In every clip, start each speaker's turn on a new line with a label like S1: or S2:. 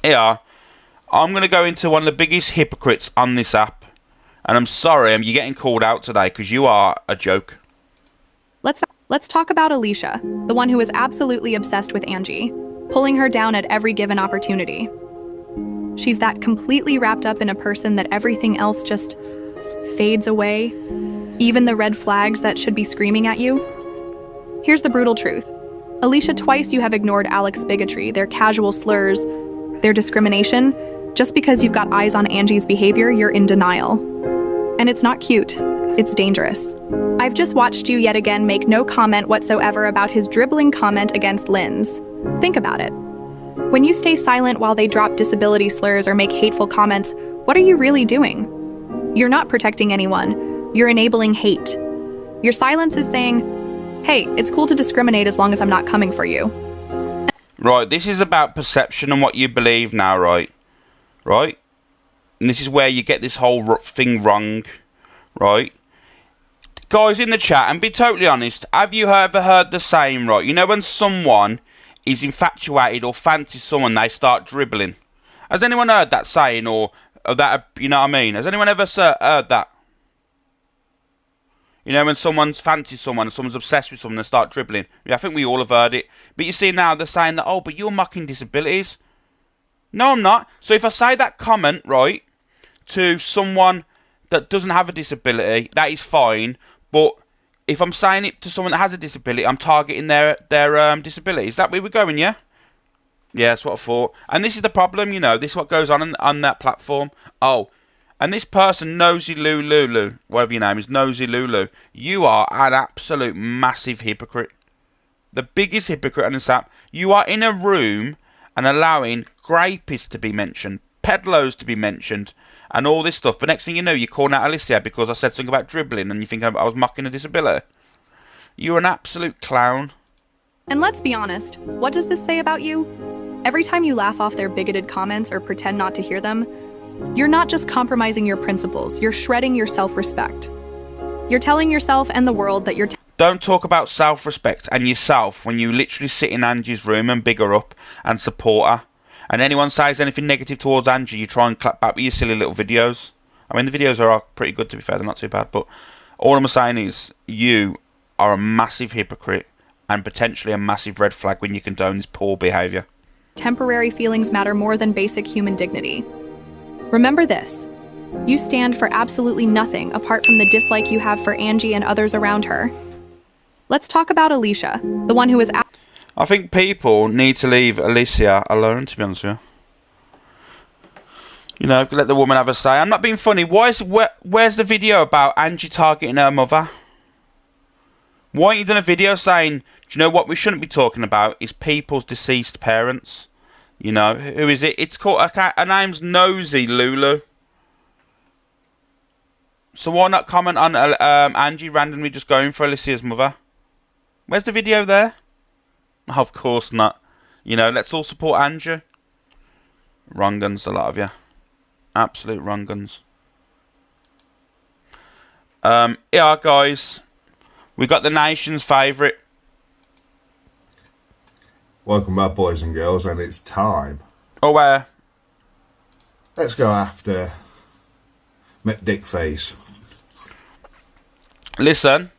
S1: Here, I'm going to go into one of the biggest hypocrites on this app. And I'm sorry, you're getting called out today because you are a joke.
S2: Let's talk about Alicia, the one who is absolutely obsessed with Angie, pulling her down at every given opportunity. She's that completely wrapped up in a person that everything else just fades away, even the red flags that should be screaming at you. Here's the brutal truth. Alicia, twice you have ignored Alex's bigotry, their casual slurs, their discrimination. Just because you've got eyes on Angie's behavior, you're in denial. And it's not cute. It's dangerous. I've just watched you yet again make no comment whatsoever about his dribbling comment against Lynn's. Think about it. When you stay silent while they drop disability slurs or make hateful comments, what are you really doing? You're not protecting anyone. You're enabling hate. Your silence is saying, hey, it's cool to discriminate as long as I'm not coming for you.
S1: Right, this is about perception and what you believe now, right? Right? And this is where you get this whole thing wrong, right? Guys in the chat, and be totally honest, have you ever heard the saying, right? You know when someone is infatuated or fancies someone, they start dribbling. Has anyone heard that saying, or that, you know what I mean? Has anyone ever heard that? You know, when someone fancies someone and someone's obsessed with someone, they start dribbling. Yeah, I think we all have heard it. But you see now, they're saying that, oh, but you're mocking disabilities. No, I'm not. So if I say that comment, right, to someone that doesn't have a disability, that is fine. But if I'm saying it to someone that has a disability, I'm targeting their disability. Is that where we're going, yeah? Yeah, that's what I thought. And this is the problem, you know. This is what goes on that platform. Oh, and this person, Nosy Lulu, whatever your name is, Nosy Lulu, you are an absolute massive hypocrite. The biggest hypocrite on this app. You are in a room and allowing grapists to be mentioned, pedlos to be mentioned, and all this stuff. But next thing you know, you're calling out Alicia because I said something about dribbling and you think I was mocking a disability. You're an absolute clown.
S2: And let's be honest, what does this say about you? Every time you laugh off their bigoted comments or pretend not to hear them, you're not just compromising your principles, you're shredding your self-respect. You're telling yourself and the world that you're...
S1: Don't talk about self-respect and yourself when you literally sit in Angie's room and big her up and support her. And anyone says anything negative towards Angie, you try and clap back with your silly little videos. I mean, the videos are pretty good, to be fair, they're not too bad. But all I'm saying is, you are a massive hypocrite and potentially a massive red flag when you condone this poor behaviour.
S2: Temporary feelings matter more than basic human dignity. Remember this. You stand for absolutely nothing apart from the dislike you have for Angie and others around her. Let's talk about Alicia, the one who is...
S1: I think people need to leave Alicia alone, to be honest with you. You know, let the woman have a say. I'm not being funny. Where's the video about Angie targeting her mother? Why haven't you done a video saying, do you know what we shouldn't be talking about is people's deceased parents? You know, who is it? It's called, her name's Nosy Lulu. So why not comment on Angie randomly just going for Alicia's mother? Where's the video there? Of course not. You know, let's all support Angie. Wrong uns, a lot of you. Absolute wrong uns. Yeah, guys. We got the nation's favourite.
S3: Welcome back, boys and girls, and it's time.
S1: Oh, where?
S3: Let's go after McDickface.
S1: Listen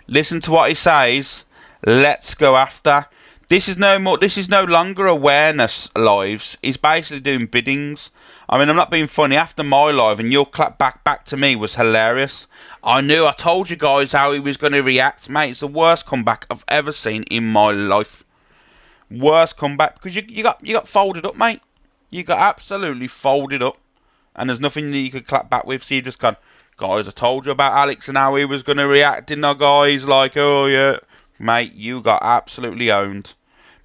S1: to what he says. Let's go after. This is no longer awareness lives. He's basically doing biddings. I mean, I'm not being funny. After my live and your clap back to me was hilarious. I told you guys how he was going to react, mate. It's the worst comeback I've ever seen in my life. Worst comeback because you got folded up, mate. You got absolutely folded up, and there's nothing that you could clap back with. So you just gone, guys. I told you about Alex and how he was going to react, didn't I, guys? Like, oh yeah, mate. You got absolutely owned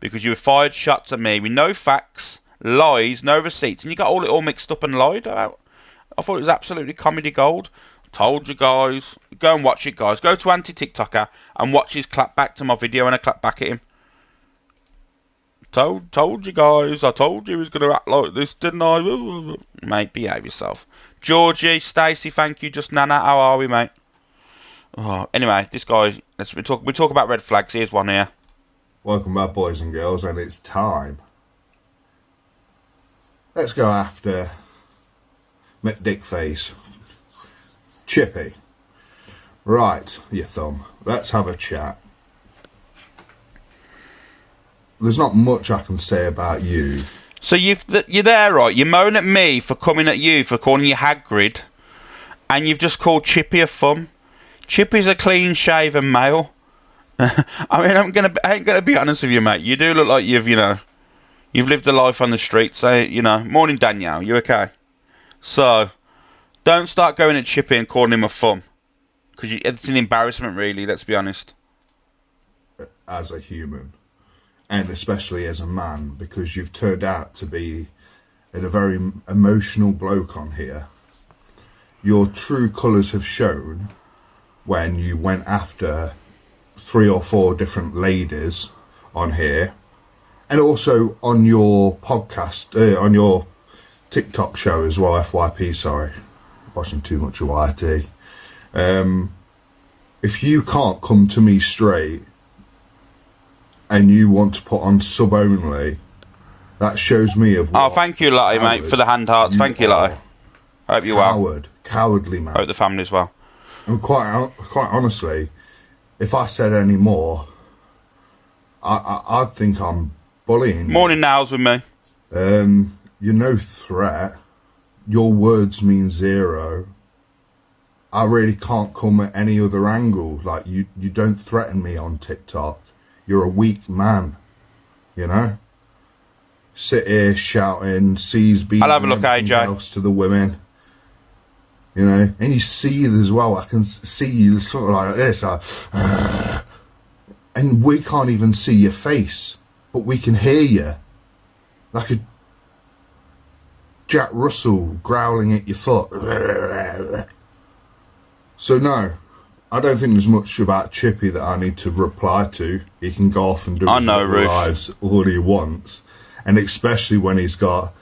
S1: because you fired shots at me with no facts, lies, no receipts, and you got all it all mixed up and lied about. I thought it was absolutely comedy gold. Told you guys. Go and watch it, guys. Go to anti-TikToker and watch his clap back to my video and I clap back at him. Told you guys. I told you he was going to act like this, didn't I? Mate, behave yourself. Georgie, Stacey, thank you. Just Nana, how are we, mate? Oh, anyway, this guy. We talk about red flags. Here's one here.
S3: Welcome back, boys and girls, and it's time. let's go after McDickface. Chippy. Right, you thumb. Let's have a chat. There's not much I can say about you.
S1: So you're there, right? You moan at me for coming at you for calling you Hagrid, and you've just called Chippy a thumb. Chippy's a clean-shaven male. I mean, I ain't gonna be honest with you, mate. You do look like you've lived a life on the streets. So, morning, Danielle. You okay? So, don't start going at Chippy and calling him a thumb, because it's an embarrassment, really. Let's be honest.
S3: As a human, and especially as a man, because you've turned out to be a very emotional bloke on here. Your true colours have shown when you went after 3 or 4 different ladies on here, and also on your podcast, on your TikTok show as well, FYP, sorry. Watching too much of YT. If you can't come to me straight and you want to put on sub only, that shows me of what.
S1: Oh, thank you, Lottie, mate, for the hand hearts. Thank you, Lottie. I hope you're well.
S3: Cowardly man.
S1: I hope the family's well.
S3: And quite honestly, if I said any more, I'd think I'm bullying you.
S1: Morning Now's with me.
S3: You're no threat. Your words mean 0. I really can't come at any other angle. Like, you don't threaten me on TikTok. You're a weak man, Sit here shouting, C's, B's,
S1: I'll have a look, AJ.
S3: else to the women. And you seethe as well. I can see you sort of like this. And we can't even see your face, but we can hear you. Like a Jack Russell growling at your foot. So no, I don't think there's much about Chippy that I need to reply to. He can go off and do his lives all he wants. And especially when he's got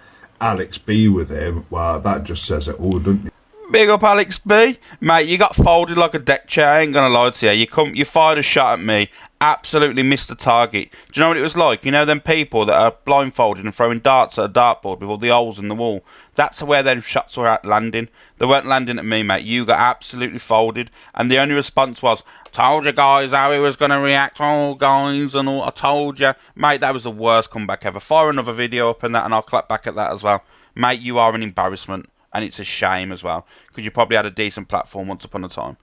S3: Alex B with him, well, that just says it all, doesn't it?
S1: Big up Alex B. Mate, you got folded like a deck chair, I ain't gonna lie to you. You fired a shot at me, absolutely missed the target. Do you know what it was like? Them people that are blindfolded and throwing darts at a dartboard with all the holes in the wall? That's where them shots were landing. They weren't landing at me, mate. You got absolutely folded. And the only response was, told you guys how he was going to react. Oh, guys, and all. I told you. Mate, that was the worst comeback ever. Fire another video up and that, and I'll clap back at that as well. Mate, you are an embarrassment. And it's a shame as well, because you probably had a decent platform once upon a time.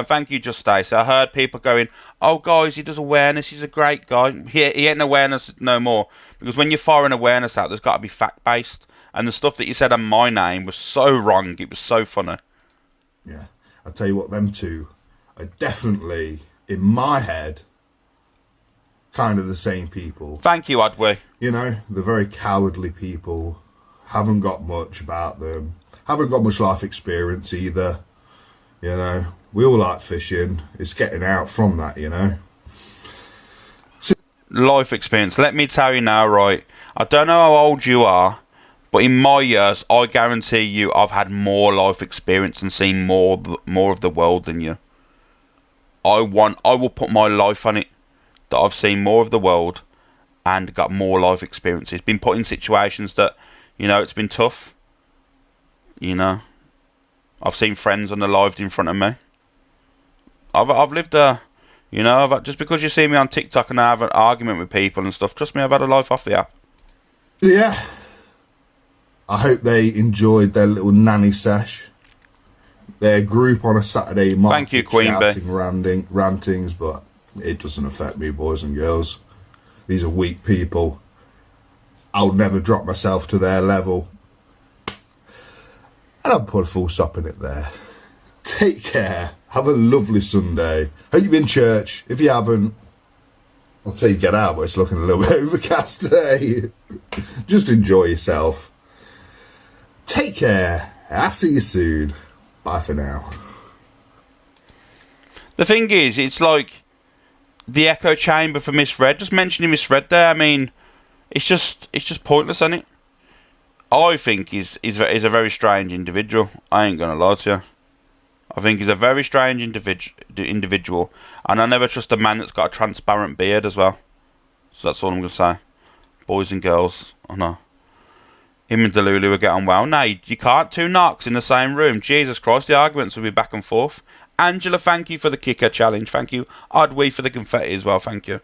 S1: Thank you, Just Stacey. I heard people going, oh, guys, he does awareness. He's a great guy. He ain't awareness no more. Because when you fire an awareness out, there's got to be fact-based. And the stuff that you said on my name was so wrong. It was so funny.
S3: Yeah. I'll tell you what, them two are definitely, in my head, kind of the same people.
S1: Thank you, Adwe.
S3: They're very cowardly people. Haven't got much about them. Haven't got much life experience either. We all like fishing. It's getting out from that,
S1: Life experience. Let me tell you now, right? I don't know how old you are, but in my years, I guarantee you I've had more life experience and seen more of the world than you. I will put my life on it that I've seen more of the world and got more life experiences. Been put in situations that, it's been tough. I've seen friends unalived in front of me. I've lived just because you see me on TikTok and I have an argument with people and stuff, trust me, I've had a life off the app.
S3: Yeah. I hope they enjoyed their little nanny sesh. Their group on a Saturday morning.
S1: Thank you, Queen Bee.
S3: Rantings, but it doesn't affect me, boys and girls. These are weak people. I'll never drop myself to their level. And I'll put a full stop in it there. Take care. Have a lovely Sunday. Hope you've been in church. If you haven't, I'll say get out, but it's looking a little bit overcast today. Just enjoy yourself. Take care. I'll see you soon. Bye for now.
S1: The thing is, it's like the echo chamber for Misread. Just mentioning Misread there, I mean, it's just pointless, isn't it? I think he's a very strange individual. I ain't gonna lie to you. I think he's a very strange individual, and I never trust a man that's got a transparent beard as well. So that's all I'm gonna say, boys and girls. I know Him and Delulu will get on well. No, you can't. Two narcs in the same room. Jesus Christ, the arguments will be back and forth. Angela, thank you for the kicker challenge. Thank you. Odd Wee for the confetti as well. Thank you.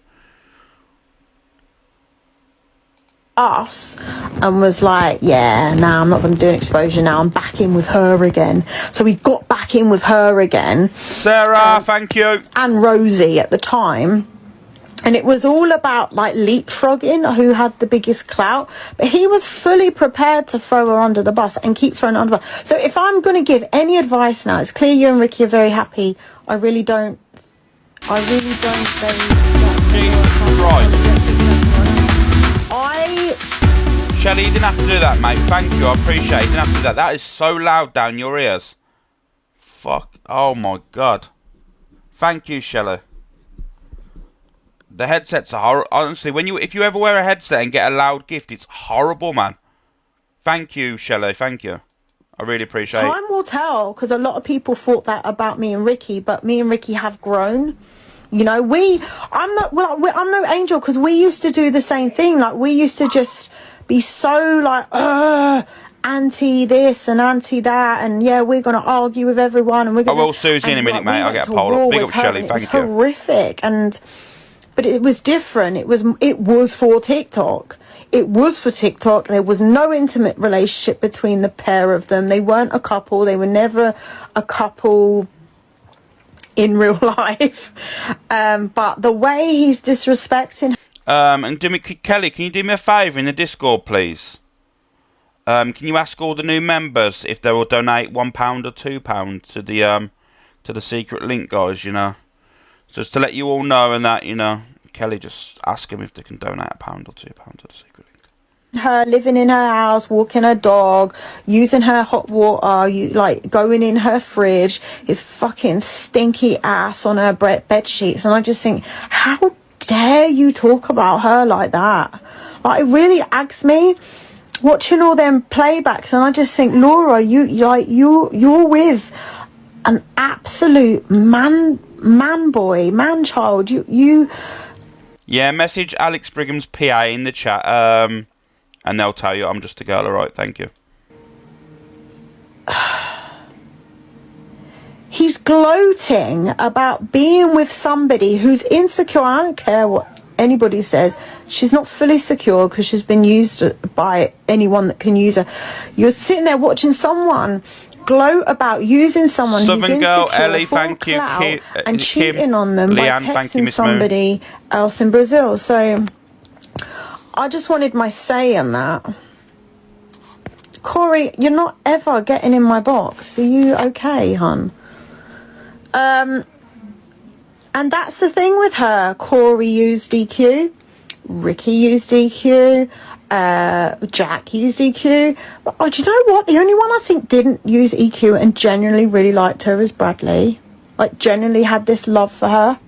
S4: Us and was like, yeah, nah, I'm not going to do an exposure now. I'm back in with her again. So we got back in with her again.
S1: Sarah, thank you.
S4: And Rosie at the time. And it was all about like leapfrogging who had the biggest clout. But he was fully prepared to throw her under the bus and keeps throwing her under the bus. So if I'm going to give any advice now, it's clear you and Ricky are very happy. I really don't say
S1: Shelley, you didn't have to do that, mate. Thank you, I appreciate it. You didn't have to do that. That is so loud down your ears. Fuck. Oh my god. Thank you, Shelley. The headsets are horrible. Honestly, if you ever wear a headset and get a loud gift, it's horrible, man. Thank you, Shelley. Thank you. I really appreciate it.
S4: Time will tell, because a lot of people thought that about me and Ricky, but me and Ricky have grown. You know, I'm no angel, because we used to do the same thing. Like, we used to just be so like, anti this and anti that, and yeah, we're gonna argue with everyone, and we're gonna.
S1: I will, Susie, in a minute, mate. I'll get a poll up. Big up, Shelley. Thank you.
S4: Horrific, but it was different. It was for TikTok. It was for TikTok. There was no intimate relationship between the pair of them. They weren't a couple. They were never a couple in real life. But the way he's disrespecting.
S1: And Kelly, can you do me a favour in the Discord, please? Can you ask all the new members if they will donate £1 or £2 to the secret link, guys? You know, just to let you all know, and that, you know, Kelly, just ask them if they can donate £1 or £2 to the secret link.
S4: Her living in her house, walking her dog, using her hot water, going in her fridge, his fucking stinky ass on her bed sheets, and I just think, how dare you talk about her like that? Like, it really aggs me watching all them playbacks, and I just think, Laura, you're with an absolute man child. You
S1: Yeah, message Alex Brigham's PA in the chat, and they'll tell you I'm just a girl. Alright, thank you.
S4: He's gloating about being with somebody who's insecure. I don't care what anybody says. She's not fully secure because she's been used by anyone that can use her. You're sitting there watching someone gloat about using someone
S1: Southern
S4: who's
S1: Girl,
S4: insecure,
S1: Ellie,
S4: full
S1: thank you.
S4: clout, and
S1: Kim,
S4: cheating on them
S1: Leanne,
S4: by
S1: thank you,
S4: texting
S1: Miss
S4: somebody else in Brazil. So I just wanted my say on that. Corey, you're not ever getting in my box. Are you okay, hun? And that's the thing with her. Corey used EQ, Ricky used EQ, Jack used EQ. But do you know what? The only one I think didn't use EQ and genuinely really liked her is Bradley. Like, genuinely had this love for her.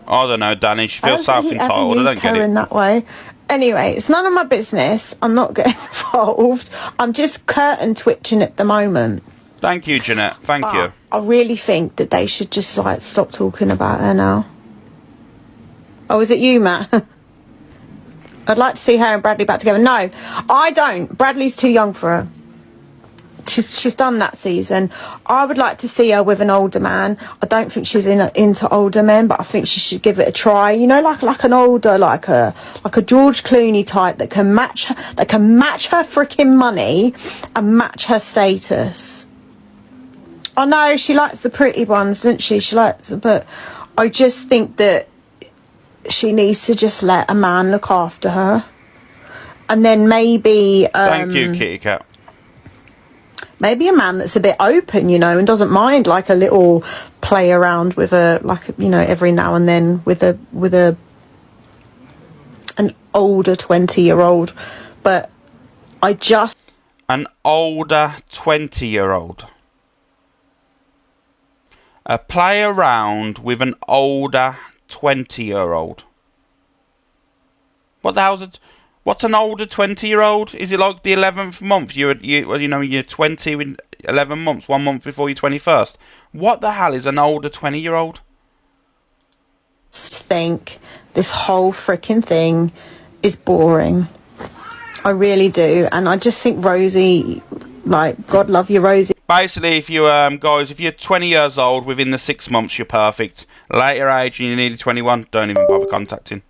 S1: I don't know, Danny. She feels self-entitled. I don't get it.
S4: In that way. Anyway, it's none of my business. I'm not getting involved. I'm just curtain twitching at the moment.
S1: Thank you, Jeanette. Thank you.
S4: I really think that they should just stop talking about her now. Oh, is it you, Matt? I'd like to see her and Bradley back together. No, I don't. Bradley's too young for her. She's done that season. I would like to see her with an older man. I don't think she's into older men, but I think she should give it a try. You know, like an older, like a George Clooney type that can match her freaking money and match her status. I know she likes the pretty ones, doesn't she? But I just think that she needs to just let a man look after her, and then maybe.
S1: Thank you, Kitty Cat.
S4: Maybe a man that's a bit open, you know, and doesn't mind like a little play around with every now and then with an older 20-year-old. But an
S1: older 20-year-old. A play around with an older 20-year-old. What the hell's it? What's an older 20-year-old? Is it like the 11th month? You're 20 in 11 months, 1 month before your 21st. What the hell is an older 20-year-old?
S4: think this whole freaking thing is boring. I really do. And I just think Rosie, like, God love you, Rosie.
S1: Basically, if you guys, if you're 20 years old within the 6 months, you're perfect. Later age and you're nearly 21, don't even bother contacting.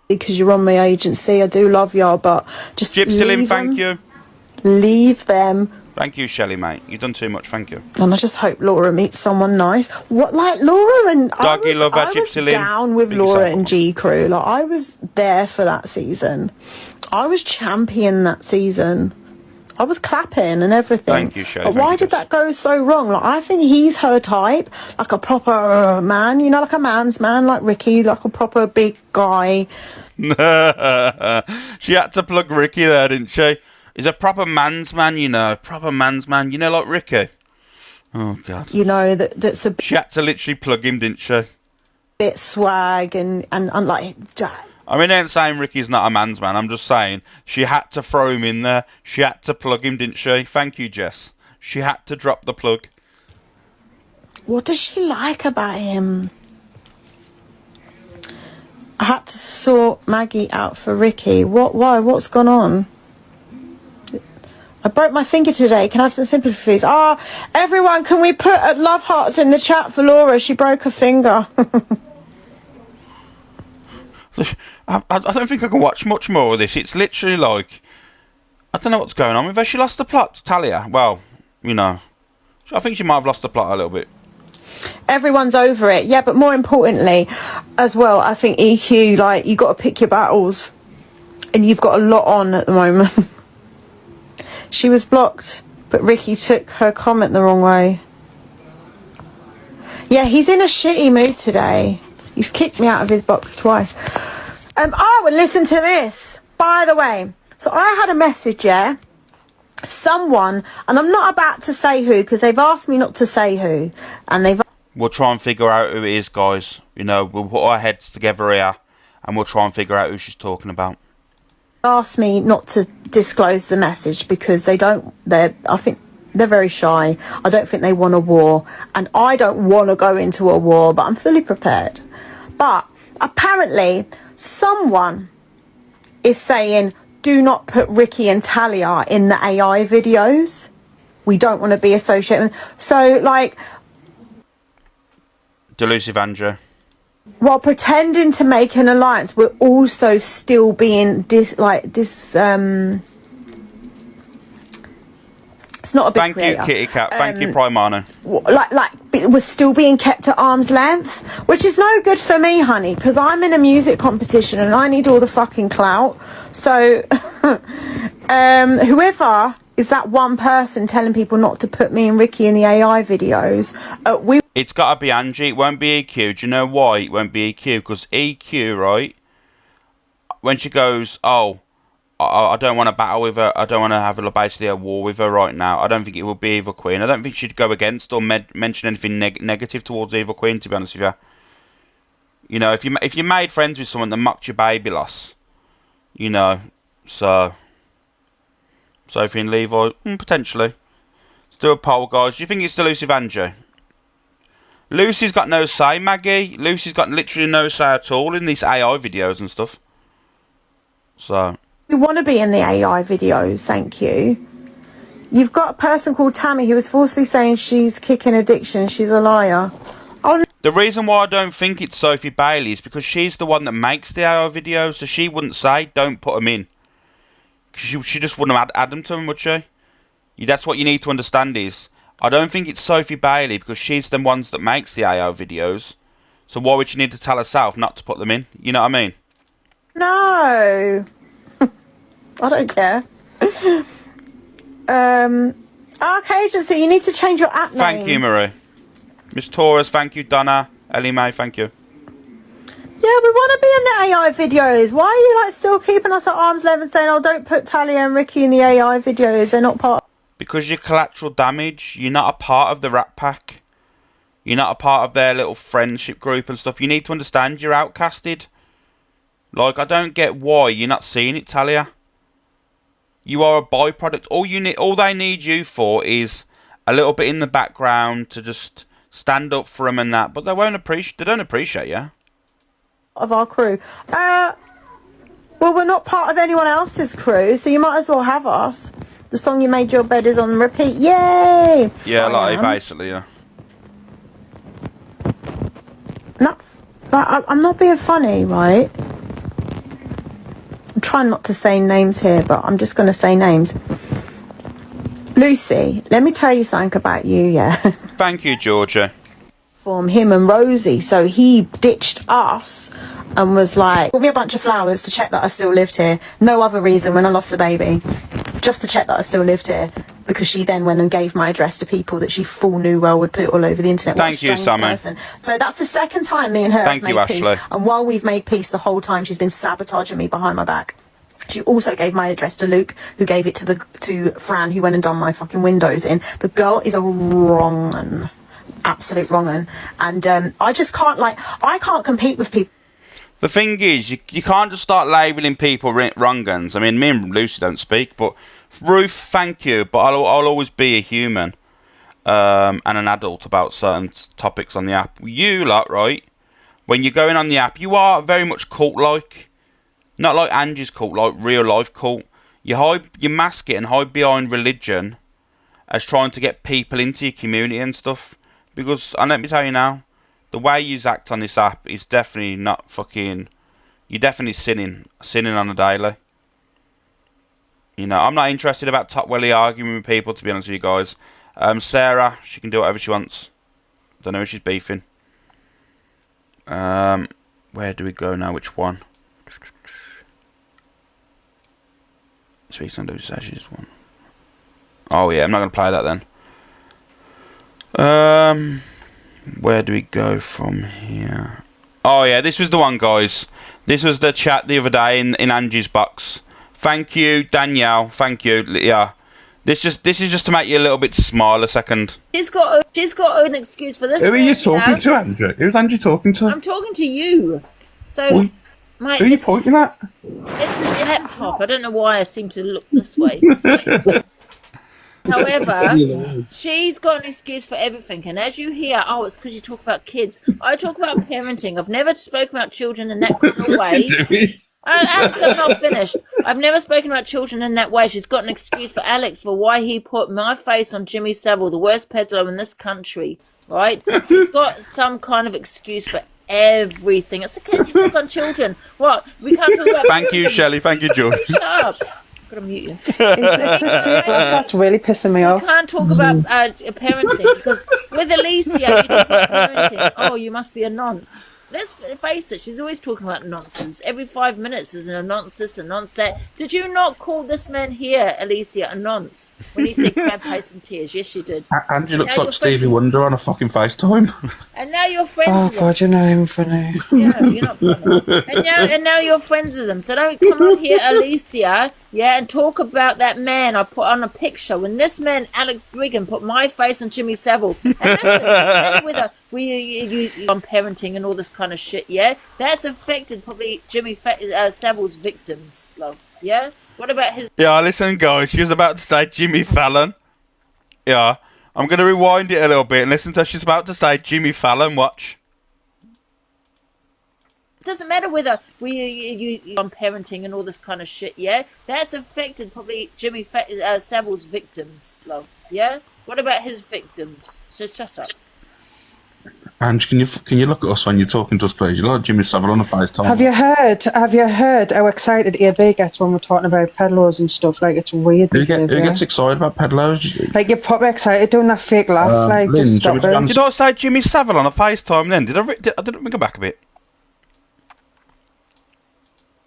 S4: Because you're on my agency, I do love y'all, but just
S1: Gypsy, thank you.
S4: Leave them.
S1: Thank you, Shelley, mate. You've done too much, thank you.
S4: And I just hope Laura meets someone nice. What, like Laura and
S1: Doggy lover,
S4: I was
S1: Gypsy
S4: down with Laura and G Crew. Like, I was there for that season. I was champion that season. I was clapping and everything.
S1: Thank you, Shelley.
S4: But why did that go so wrong? Like, I think he's her type, like a proper man, you know, like a man's man, like Ricky, like a proper big guy.
S1: She had to plug Ricky there, didn't she? He's a proper man's man, you know. Proper man's man. You know, like Ricky. Oh, God.
S4: You know, that's a
S1: She had to literally plug him, didn't she?
S4: bit swag and like...
S1: I mean, I ain't saying Ricky's not a man's man. I'm just saying she had to throw him in there. She had to plug him, didn't she? Thank you, Jess. She had to drop the plug.
S4: What does she like about him? I had to sort Maggie out for Ricky. What? Why? What's gone on? I broke my finger today. Can I have some sympathy, please? Everyone, can we put love hearts in the chat for Laura? She broke her finger.
S1: I don't think I can watch much more of this. It's literally like... I don't know what's going on with her. She lost the plot, Talia. Well, you know. I think she might have lost the plot a little bit.
S4: Everyone's over it. Yeah, but more importantly, as well, I think EQ, like, you got to pick your battles. And you've got a lot on at the moment. She was blocked, but Ricky took her comment the wrong way. Yeah, he's in a shitty mood today. He's kicked me out of his box twice. And listen to this. By the way, so I had a message, yeah? Someone, and I'm not about to say who, because they've asked me not to say who. And
S1: we'll try and figure out who it is, guys. You know, we'll put our heads together here, and we'll try and figure out who she's talking about.
S4: Asked me not to disclose the message because I think they're very shy. I don't think they want a war, and I don't want to go into a war, but I'm fully prepared. But apparently someone is saying, do not put Ricky and Talia in the AI videos. We don't want to be associated with. So, like,
S1: Delusive Andrew.
S4: While pretending to make an alliance, we're also still being it's not a big
S1: Thank
S4: creator.
S1: you, Kitty Cat. Thank you, Primano.
S4: Like we're still being kept at arm's length, which is no good for me, honey, because I'm in a music competition and I need all the fucking clout. So, whoever is that one person telling people not to put me and Ricky in the AI videos,
S1: It's got to be Angie. It won't be EQ. Do you know why it won't be EQ? Because EQ, right, when she goes, oh, I don't want to battle with her, I don't want to have basically a war with her right now, I don't think it would be Evil Queen. I don't think she'd go against or mention anything negative towards Evil Queen, to be honest with you. You know, if you made friends with someone that mocked your baby loss, you know, so Sophie and Levi, potentially. Let's do a poll, guys. Do you think it's Delusive Andrew? Lucy's got no say, Maggie. Lucy's got literally no say at all in these AI videos and stuff. So...
S4: we want to be in the AI videos, thank you. You've got a person called Tammy who was falsely saying she's kicking addiction. She's a liar.
S1: The reason why I don't think it's Sophie Bailey is because she's the one that makes the AI videos, so she wouldn't say, don't put them in. She just wouldn't add them to them, would she? That's what you need to understand is, I don't think it's Sophie Bailey because she's the ones that makes the AI videos. So why would she need to tell herself not to put them in? You know what I mean?
S4: No. I don't care. Arc Agency, you need to change your app name.
S1: Thank you, Marie. Miss Taurus, thank you. Donna, Ellie Mae, thank you.
S4: Yeah, we want to be in the AI videos. Why are you like still keeping us at arm's length and saying, oh, don't put Talia and Ricky in the AI videos? They're not part.
S1: Because you're collateral damage. You're not a part of the Rat Pack. You're not a part of their little friendship group and stuff. You need to understand you're outcasted. Like, I don't get why you're not seeing it, Talia. You are a byproduct. All they need you for is a little bit in the background to just stand up for them and that. But they don't appreciate you.
S4: Of our crew. Well, we're not part of anyone else's crew, so you might as well have us. The song You Made Your Bed is on repeat. Yay!
S1: Yeah, like basically, yeah.
S4: I'm not being funny, right? I'm trying not to say names here, but I'm just going to say names. Lucy, let me tell you something about you, yeah?
S1: Thank you, Georgia.
S4: From him and Rosie, so he ditched us and was like, brought me a bunch of flowers to check that I still lived here. No other reason when I lost the baby, just to check that I still lived here, because she then went and gave my address to people that she full knew well would put it all over the internet.
S1: Thank you, Sammy.
S4: So that's the second time me and her have made peace. And while we've made peace the whole time, she's been sabotaging me behind my back. She also gave my address to Luke, who gave it to Fran, who went and done my fucking windows in. The girl is a wrong un. Absolute wrong un. And I just can't, I can't compete with people.
S1: The thing is, you can't just start labelling people wrong uns. I mean, me and Lucy don't speak, but Ruth, thank you, but I'll always be a human and an adult about certain topics on the app. You lot, right, when you're going on the app, you are very much cult-like. Not like Angie's cult, like real-life cult. You mask it and hide behind religion as trying to get people into your community and stuff. Because, and let me tell you now, the way you act on this app is definitely not fucking... You're definitely sinning on a daily. You know, I'm not interested about top welly arguing with people, to be honest with you guys. Sarah, she can do whatever she wants. Don't know if she's beefing. Where do we go now? Which one? Speaks on those ashes one. Oh yeah, I'm not gonna play that then. Where do we go from here? Oh yeah, this was the one, guys. This was the chat the other day in Angie's box. Thank you, Danielle. Thank you. Yeah. This is just to make you a little bit smile a second.
S5: She's got an excuse for this.
S6: Who are you talking to, Andrew? Who's Andrew talking to?
S5: I'm talking to you. So, mate,
S6: who are you pointing at?
S5: It's this laptop. I don't know why I seem to look this way. However, she's got an excuse for everything. And as you hear, it's because you talk about kids. I talk about parenting. I've never spoken about children in that kind of way. Alex, I'm not finished. I've never spoken about children in that way. She's got an excuse for Alex for why he put my face on Jimmy Savile, the worst peddler in this country, right? She's got some kind of excuse for everything. It's okay to talk on children. What? We can't talk about
S1: Thank you, Shelley. Thank you, George.
S5: Shut up. I'm going to mute you.
S4: That's really pissing me off.
S5: We can't talk about parenting because with Alicia, you talk about parenting. Oh, you must be a nonce. Let's face it, she's always talking about nonsense. Every 5 minutes there's a nonsense, a nonce that. Did you not call this man here, Alicia, a nonce? When he said crab paste and tears? Yes, you did.
S6: Andrew looks like Stevie Wonder on a fucking FaceTime.
S5: And now you're friends with them.
S4: Oh, God, you're not even funny.
S5: Yeah, you're not funny. And now you're friends with them. So don't come on here, Alicia, and talk about that man I put on a picture. When this man, Alex Brigham, put my face on Jimmy Savile. And listen, with her, you on parenting and all this kind of shit, that's affected probably Jimmy Savile's victims, love, What about his...
S1: Yeah, listen, guys, she was about to say Jimmy Fallon. Yeah, I'm going to rewind it a little bit and listen to her. She's about to say Jimmy Fallon, watch.
S5: It doesn't matter whether you on parenting and all this kind of shit, that's affected probably Jimmy Savile's victims, love, What about his victims? So shut up.
S6: Ange, can you look at us when you're talking to us, please? You're like Jimmy Savile on a FaceTime.
S7: Have you heard how excited AB gets when we're talking about peddlers and stuff? Like, it's weird.
S6: Who gets excited about peddlers?
S7: Like, you're probably excited doing that fake laugh.
S6: Lynn,
S7: just stop it.
S1: Did I say Jimmy Savile on a FaceTime then? I didn't go back a bit.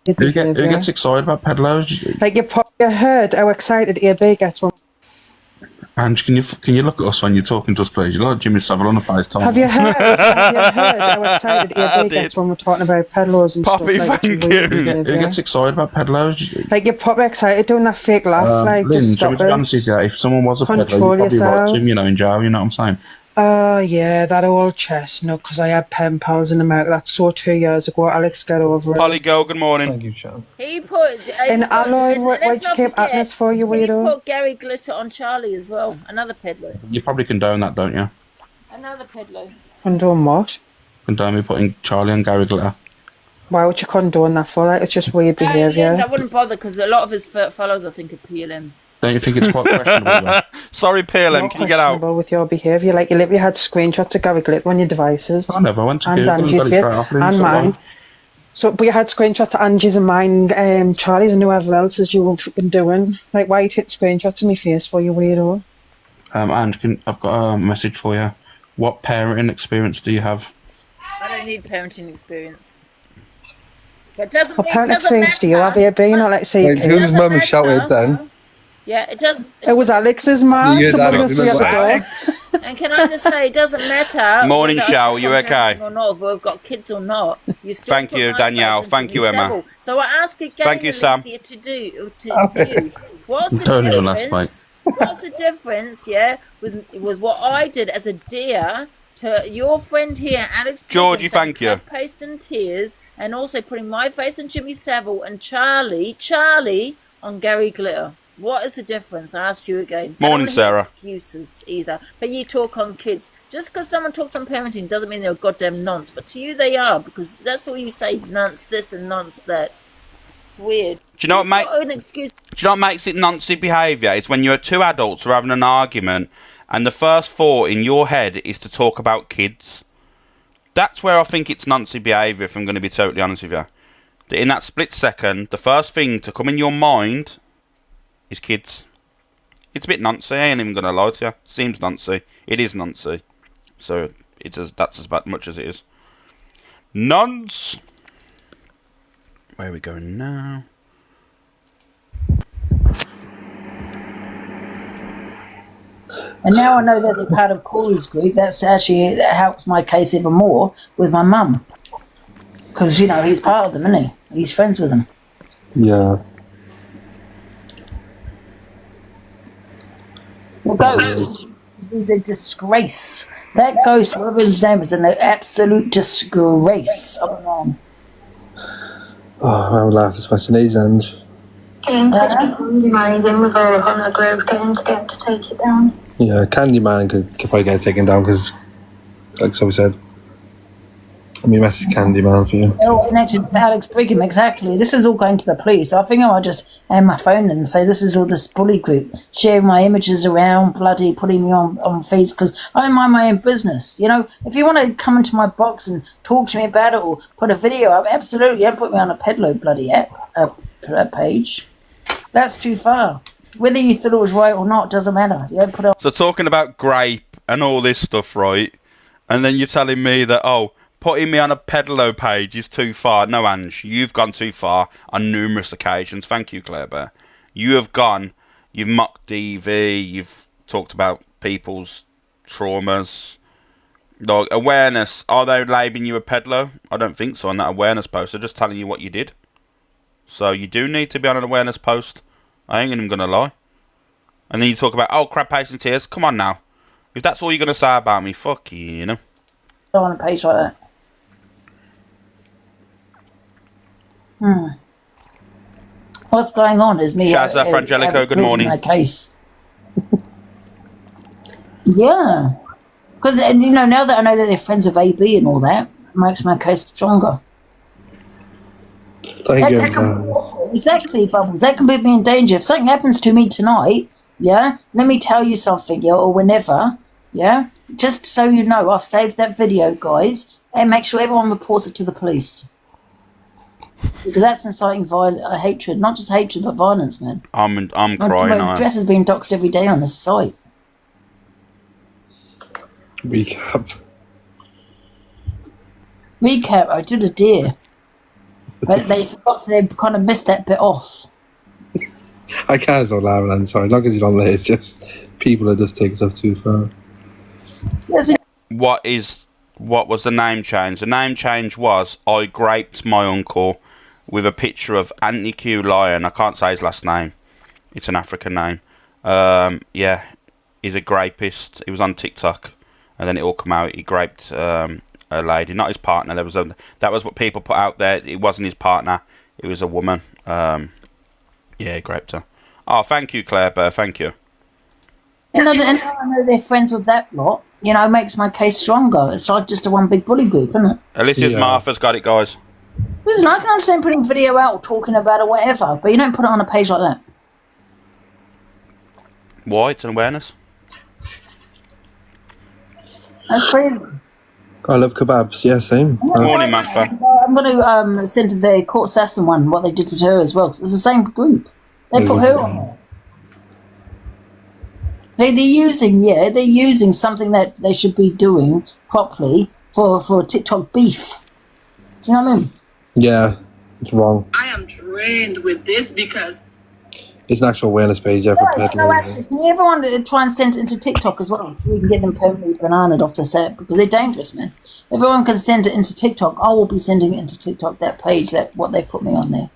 S6: Who gets excited about peddlers?
S7: Like, you heard how excited AB gets when...
S6: Ange, can you look at us when you're talking to us, please? You're like Jimmy Savile on a FaceTime.
S7: Have you heard how excited AB gets when we're talking about peddlers and
S1: Poppy,
S7: stuff? Like,
S1: thank
S6: Who gets excited about peddlers?
S7: Like, you're probably excited doing that fake laugh.
S6: Lynn,
S7: just stop
S6: to be
S7: it.
S6: honest with you, if someone was a peddler, you'd
S7: Control
S6: probably
S7: yourself.
S6: watch him, in jail, you know what I'm saying?
S7: Oh, yeah, that old chestnut, because I had pen pals in America. That's so 2 years ago. Alex, get over it.
S1: Polly, go, good morning.
S8: Thank you, Sean.
S5: He put...
S7: And Alloy, why'd you keep Atlas for, you
S5: He
S7: weirdo?
S5: put Gary Glitter on Charlie as well. Another peddler.
S6: You probably condone that, don't you?
S5: Another peddler.
S7: And doing what?
S6: Condone me putting Charlie and Gary Glitter.
S7: Why would you condone that for? Like, it's just weird behaviour.
S5: I wouldn't bother because a lot of his followers, I think, are PLM.
S6: Don't you think it's quite questionable?
S1: Sorry, PLM,
S7: Not
S1: can you get out?
S7: questionable with your behaviour. Like, you literally had screenshots of Gary Glitter on your devices.
S6: I never went to
S7: And
S6: Google and
S7: Angie's
S6: got it
S7: bit,
S6: straight off
S7: and
S6: Instagram.
S7: mine. So, but you had screenshots of Angie's and mine, Charlie's and whoever else as you were fucking doing. Like, why you take screenshots of my face for, you weirdo?
S6: Ange, I've got a message for you. What parenting experience do you have?
S5: I don't need parenting experience. But doesn't
S7: What
S5: it
S7: parent
S5: doesn't
S7: experience do you have
S5: matter.
S7: here, being not let's say
S8: Wait,
S7: kids?
S8: whose mum
S5: matter.
S8: shouted then?
S5: Yeah, it does.
S7: It was Alex's mum.
S8: Yeah,
S7: Someone
S8: that
S7: was at
S8: was
S7: the door.
S5: And can I just say, it doesn't matter.
S1: Morning,
S5: whether I
S1: Shao,
S5: talk
S1: you
S5: on
S1: okay?
S5: parenting Or not, if we've got kids or not. You still
S1: Thank
S5: put
S1: you,
S5: my
S1: Danielle.
S5: face into
S1: Thank you,
S5: me
S1: Emma.
S5: several. So I ask again,
S1: Thank you, Sam.
S5: Alicia, to you, what's the
S6: Don't even last
S5: difference? What's the difference? Yeah, with what I did as a dear to your friend here, Alex.
S1: Georgie,
S5: Brigham, saying
S1: thank you.
S5: cut, paste and tears, and also putting my face on Jimmy Savile and Charlie on Gary Glitter. What is the difference? I ask you again.
S1: Morning,
S5: I don't hear
S1: Sarah.
S5: Excuses either. But you talk on kids. Just because someone talks on parenting doesn't mean they're a goddamn nonce. But to you, they are because that's all you say. Nonce this and nonce that. It's weird.
S1: Do you know what,
S5: It's
S1: mate?
S5: not an excuse.
S1: Do you know what makes it noncy behaviour? It's when you're two adults who are having an argument and the first thought in your head is to talk about kids. That's where I think it's noncy behaviour, if I'm going to be totally honest with you. That in that split second, the first thing to come in your mind is kids. It's a bit noncy, I ain't even going to lie to you. Seems noncy. It is noncy. So that's as much as it is. Nonce! Where are we going now?
S5: And now I know that they're part of Corey's group. That helps my case even more with my mum. Because, you know, he's part of them, isn't he? He's friends with them.
S8: Yeah.
S5: The ghost is a disgrace. That ghost, whatever his name is, an absolute disgrace of a man.
S8: Oh, I would laugh this much in age, Ange.
S9: Candyman in with her on the grove, get him to take it down.
S8: Yeah, Candyman could probably get it taken down because, like Sophie said, let me message Candyman for you.
S5: All connected to Alex Brigham, exactly. This is all going to the police. I think I might just hand my phone in and say this is all this bully group, sharing my images around, bloody putting me on feeds because I don't mind my own business. You know, if you want to come into my box and talk to me about it or put a video up, absolutely, don't put me on a peddler bloody page. That's too far. Whether you thought it was right or not doesn't matter. You don't put it
S1: So talking about grape and all this stuff, right? And then you're telling me that, oh, putting me on a pedalo page is too far. No, Ange, you've gone too far on numerous occasions. Thank you, Claire Bear. You have gone, you've mocked DV, you've talked about people's traumas. Like, awareness, are they labelling you a pedalo? I don't think so on that awareness post. They're just telling you what you did. So you do need to be on an awareness post. I ain't even going to lie. And then you talk about, oh, crab paste and tears. Come on now. If that's all you're going to say about me, fuck you know.
S5: on a page like that. What's going on is me.
S1: Shazza Frangelico, good morning.
S5: My case. Yeah. Because, you know, now that I know that they're friends of AB and all that, it makes my case stronger.
S8: Thank you.
S5: Exactly, Bubbles. That can put me in danger. If something happens to me tonight, yeah, let me tell you something, yeah, or whenever, yeah, just so you know, I've saved that video, guys, and make sure everyone reports it to the police. Because that's inciting hatred, not just hatred, but violence, man.
S1: I'm crying.
S5: My address is being doxed every day on this site.
S8: Recap.
S5: I did a deer. But they kind of missed that bit off.
S8: I can't stop laughing, I'm sorry. Not because you don't let it, it's just people are just taking stuff too far.
S1: What was the name change? The name change was I graped my uncle with a picture of Anthony Q Lion. I can't say his last name. It's an African name. Yeah, he's a grapist. He was on TikTok, and then it all come out. He graped a lady, not his partner. That was what people put out there. It wasn't his partner. It was a woman. Yeah, graped her. Oh, thank you, Claire Bear. Thank you.
S5: And I know they're friends with that lot. You know, it makes my case stronger. It's like just a one big bully group, isn't it?
S1: Alicia's Martha's got it, guys.
S5: Listen, I can understand putting video out, talking about it, whatever, but you don't put it on a page like that.
S1: Why? It's an awareness.
S5: That's crazy.
S8: I love kebabs. Yeah, same.
S1: Morning, Matfa.
S5: I'm going to send to the Court Assassin one what they did with her as well, because it's the same group. They put her on there. They're using something that they should be doing properly for TikTok beef. Do you know what I mean?
S8: Yeah, it's wrong.
S10: I am drained with this because
S8: It's an actual awareness page, yeah, for peddling.
S5: No, actually, can you everyone try and send it into TikTok as well so we can get them permanently bananaed off the set, because they're dangerous, man. Everyone can send it into TikTok. I will be sending it into TikTok, that page, that what they put me on there.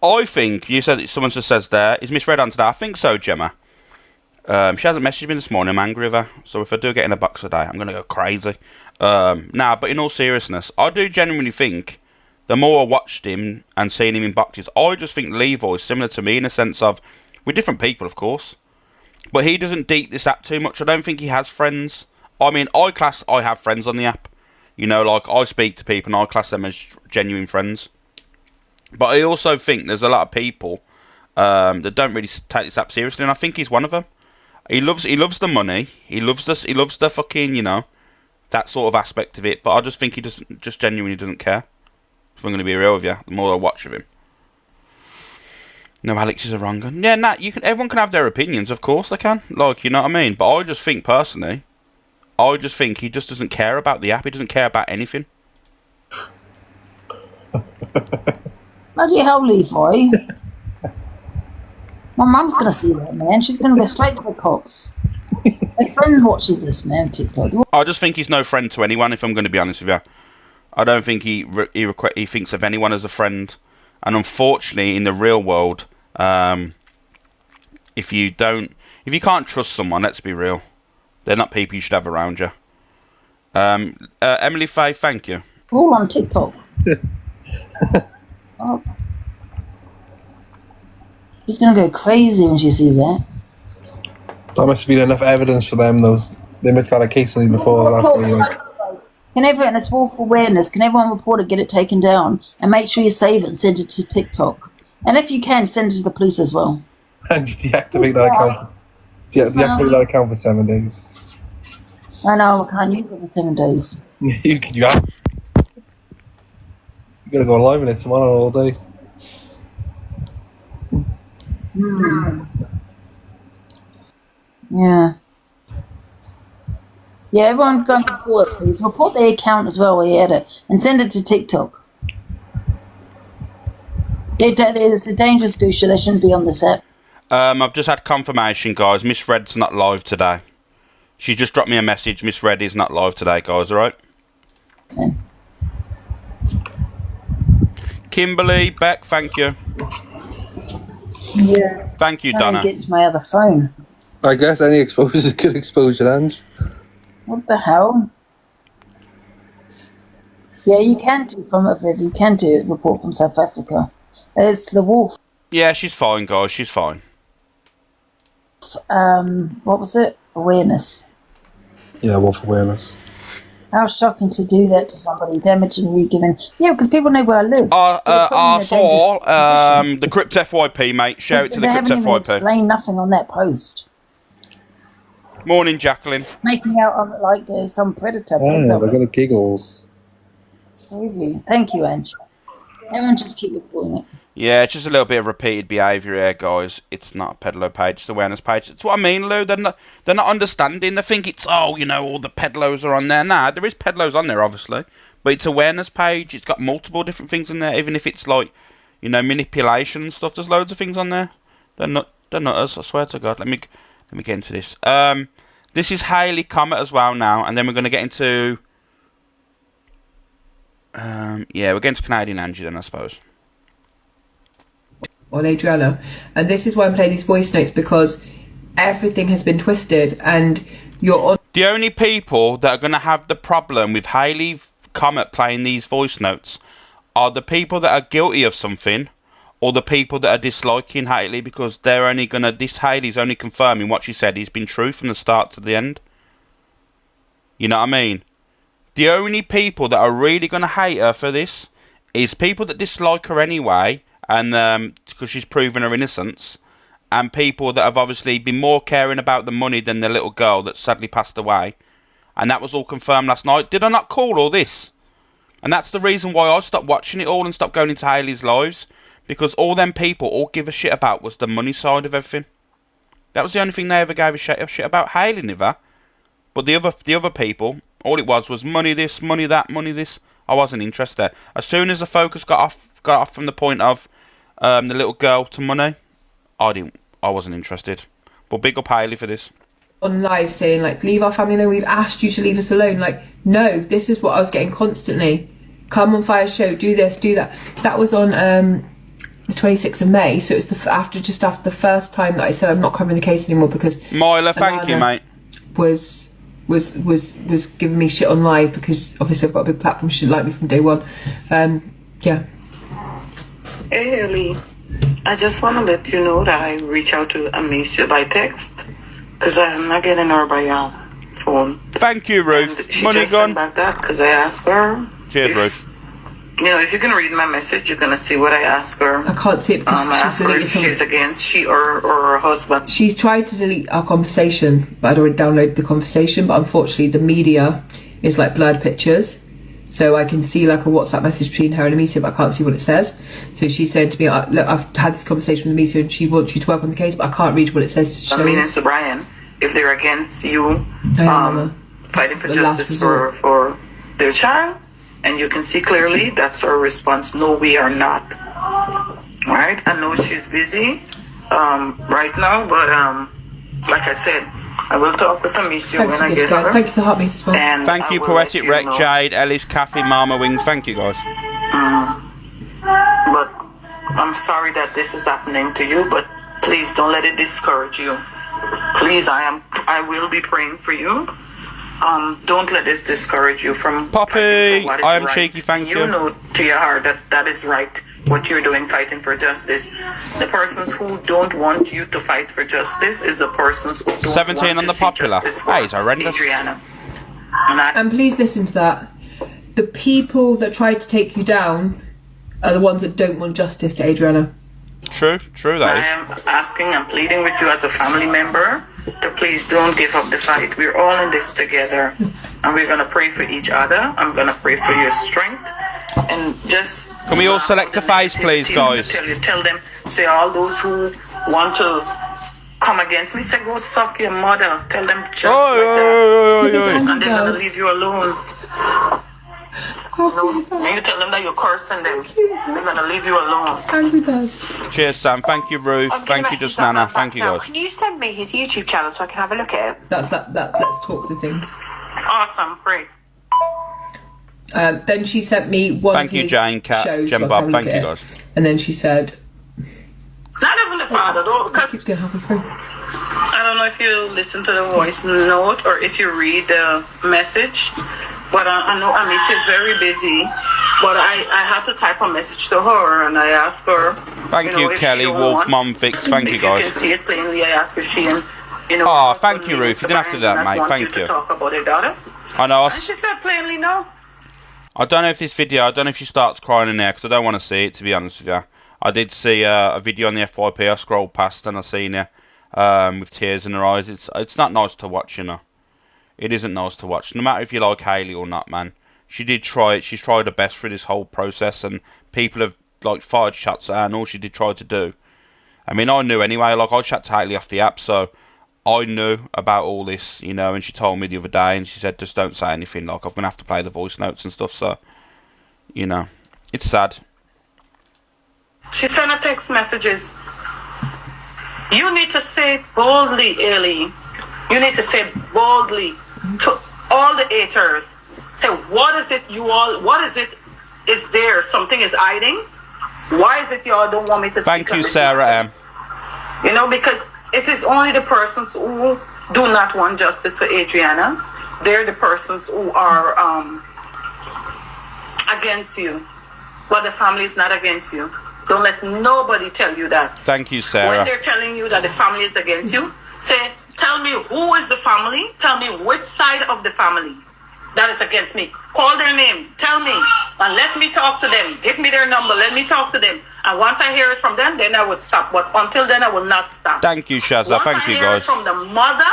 S1: I think, you said, someone just says there, is misread on today. I think so, Gemma. She hasn't messaged me this morning. I'm angry with her. So if I do get in a box today, I'm going to go crazy. But in all seriousness, I do genuinely think the more I watched him and seen him in boxes, I just think Levi is similar to me in a sense of, we're different people, of course, but he doesn't deep this app too much. I don't think he has friends. I mean, I have friends on the app. You know, like, I speak to people and I class them as genuine friends. But I also think there's a lot of people that don't really take this app seriously, and I think he's one of them. He loves the money. He loves the fucking, you know, that sort of aspect of it. But I just think he just genuinely doesn't care. If I'm going to be real with you, the more I watch of him. No, Alex is a wrong one. Yeah, Nat, everyone can have their opinions, of course they can. Like, you know what I mean? But I just think, personally, he just doesn't care about the app. He doesn't care about anything.
S5: Bloody hell, Levi. My mum's going to see that, man. She's going to go straight to the cops. My friend watches this, man, TikTok.
S1: I just think he's no friend to anyone, if I'm going to be honest with you. I don't think he thinks of anyone as a friend. And unfortunately, in the real world, if you can't trust someone, let's be real, they're not people you should have around you. Emily Faye, thank you.
S5: All on TikTok. Oh. She's going to go crazy when she sees that.
S8: That must have been enough evidence for them, though. They must have had a case on you before.
S5: Can everyone, it's all for awareness, can everyone report it, get it taken down, and make sure you save it and send it to TikTok. And if you can, send it to the police as well.
S8: And deactivate that account. Deactivate that account for 7 days.
S5: I know, I can't use it for 7 days.
S8: You have. You gotta go live in it tomorrow all day.
S5: Yeah. Yeah, everyone go and report it, please. Report their account as well while you at it. And send it to TikTok. It's a dangerous goose show. They shouldn't be on the set.
S1: I've just had confirmation, guys. Miss Red's not live today. She just dropped me a message. Miss Red is not live today, guys, alright? Kimberly, Beck, thank you.
S5: Yeah.
S1: Thank you, Donna.
S5: Get to my other phone.
S8: I guess any exposure is good exposure, Ange.
S5: What the hell? Yeah, you can do from Aviv. You can do a report from South Africa. It's the wolf.
S1: Yeah, she's fine, guys. She's fine.
S5: What was it? Awareness.
S8: Yeah, wolf awareness.
S5: How shocking to do that to somebody, damaging you, giving... Yeah, because people know where I live.
S1: I saw the Crypt FYP, mate. Share it to the Crypt FYP.
S5: They haven't even explained nothing on that post.
S1: Morning, Jacqueline.
S5: Making out on like some predator.
S8: Yeah, they're gonna giggles.
S5: Crazy. Thank you, Ange. Everyone just keep reporting it.
S1: Yeah, it's just a little bit of repeated behaviour here, guys. It's not a peddler page, it's an awareness page. That's what I mean, Lou. They're not understanding. They think it's, all the peddlers are on there. Nah, there is peddlers on there, obviously. But it's awareness page. It's got multiple different things in there. Even if it's like, manipulation and stuff, there's loads of things on there. They're not us, I swear to God. Let me get into this. This is Hayley Comet as well now, and then we're going to get into... we're getting to Canadian Angie then, I suppose.
S11: Or Adriana. And this is why I'm playing these voice notes, because everything has been twisted and you're on...
S1: The only people that are going to have the problem with Hayley Comet playing these voice notes are the people that are guilty of something, or the people that are disliking Hayley, because they're only going to... This Hayley's only confirming what she said has been true from the start to the end. You know what I mean? The only people that are really going to hate her for this is people that dislike her anyway, and because she's proven her innocence, and people that have obviously been more caring about the money than the little girl that sadly passed away. And that was all confirmed last night. Did I not call all this? And that's the reason why I stopped watching it all and stopped going into Hayley's lives. Because all them people all give a shit about was the money side of everything. That was the only thing they ever gave a shit about. Hayley never. But the other people, all it was money this, money that, money this. I wasn't interested. As soon as the focus got off from the point of the little girl to money, I wasn't interested. But big up Hayley for this.
S11: On live saying like, leave our family alone, we've asked you to leave us alone. Like, no, this is what I was getting constantly. Come on Fire Show, do this, do that. That was on the 26th of May, so it was after the first time that I said I'm not covering the case anymore because
S1: Myla, thank you, mate.
S11: Was giving me shit on live because obviously I've got a big platform. She didn't like me from day one. Yeah.
S10: Hey Ellie, I just want to let you know that I reach out to Amicia by text because I'm not getting her by phone.
S1: Thank you, Ruth.
S10: And she
S1: Money
S10: just
S1: gone.
S10: sent back that because I asked her.
S1: Cheers, Ruth.
S10: You know, if you can read my message, you're gonna see what I asked her.
S11: I can't see it because she's deleted something.
S10: She's against she or her husband.
S11: She's tried to delete our conversation, but I'd already downloaded the conversation. But unfortunately, the media is like blurred pictures, so I can see like a WhatsApp message between her and Amicia, but I can't see what it says. So she said to me, "Look, I've had this conversation with Amicia, and she wants you to work on the case, but I can't read what it says to show."
S10: I mean, it's Brian. If they're against you, fighting for justice for their child. And you can see clearly that's her response. No, we are not. Right? I know she's busy right now, but like I said, I will talk with Amicia when I get her.
S11: Thank you for the heartbeats as well.
S10: And
S1: thank you, Poetic Wreck, Jade, Ellis, Kathy, Mama Wings. Thank you, guys.
S10: But I'm sorry that this is happening to you, but please don't let it discourage you. Please, I will be praying for you. Don't let this discourage you from
S1: Poppy,
S10: fighting for what is
S1: I am
S10: right.
S1: cheeky, thank you.
S10: You know to your heart that is right, what you're doing, fighting for justice. The persons who don't want you to fight for justice is the persons who don't
S1: 17
S10: want
S1: on
S10: to
S1: the
S10: see
S1: popular.
S10: justice for
S1: Hey, it's horrendous.
S10: Adriana.
S11: And please listen to that. The people that tried to take you down are the ones that don't want justice to Adriana.
S1: True, that is.
S10: I am asking and pleading with you as a family member to please don't give up the fight. We're all in this together, and we're gonna pray for each other. I'm gonna pray for your strength, and just
S1: can we all select a face, please, guys?
S10: Tell them, say all those who want to come against me, say go suck your mother. Tell them just like that, and they're gonna leave you alone. And you tell them that you're cursing them. They're gonna leave you alone.
S11: Angry birds.
S1: Cheers, Sam. Thank you, Ruth. Thank you, just Nana. Thank you, guys.
S12: Can you send me his YouTube channel so I can have a look at it?
S11: That's let's talk to things.
S10: Awesome, great.
S11: Then she sent me one of his
S1: Jane, Kat,
S11: shows.
S1: Jen
S11: so
S1: Bob. Thank you, guys.
S11: And then she said,
S10: not even the father, though.
S11: Keeps getting halfway through.
S10: I don't know if you listen to the voice note or if you read the message, but I know Amicia is very busy. But I had to type a message to her and I asked her.
S1: Thank you, Kelly, Wolf, Mom, Fix. Thank you, guys.
S10: You can see it plainly. I asked if she and
S1: oh, thank you, Ruth. You didn't have to do that, mate. Thank you.
S10: Talk about her daughter.
S1: I know.
S10: And she said plainly no.
S1: I don't know if this video. I don't know if she starts crying in there because I don't want to see it. To be honest with you, I did see a video on the FYP. I scrolled past and I seen her with tears in her eyes. It's not nice to watch, you know. It isn't nice to watch. No matter if you like Hayley or not, man. She did try it. She's tried her best through this whole process, and people have like fired shots at her, and all she did try to do. I mean, I knew anyway. Like I chat to Hayley off the app, so I knew about all this, you know. And she told me the other day, and she said, "Just don't say anything. Like I'm gonna have to play the voice notes and stuff." So, you know, it's sad.
S10: She sent her text messages. You need to say boldly, Ellie. You need to say boldly to all the haters. Say, what is it you all, what is it, is there, something is hiding? Why is it y'all don't want me to speak?
S1: Thank you, Sarah M.
S10: You know, because it is only the persons who do not want justice for Adriana. They're the persons who are against you. But the family is not against you. Don't let nobody tell you that.
S1: Thank you, Sarah.
S10: When they're telling you that the family is against you, say, tell me who is the family. Tell me which side of the family that is against me. Call their name. Tell me. And let me talk to them. Give me their number. Let me talk to them. And once I hear it from them, then I would stop. But until then, I will not stop.
S1: Thank you, Shazza.
S10: Once
S1: Thank
S10: I
S1: you,
S10: hear
S1: guys.
S10: it from the mother,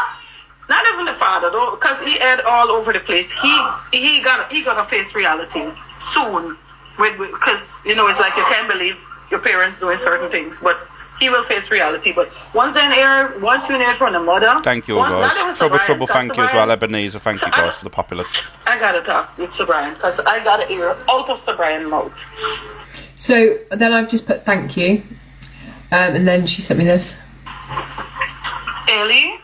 S10: not even the father, though, because he aired all over the place. He gotta face reality soon. Because, you know, it's like you can't believe your parents doing certain things. But he will face reality. But once you hear it from the mother.
S1: Thank you, guys. Trouble, thank you as well, Ebenezer. Thank you, guys, for the populace.
S10: I gotta talk with Sir Brian, because I gotta hear out of Sir Brian's mouth.
S11: So then I've just put thank you, and then she sent me this.
S10: Ellie,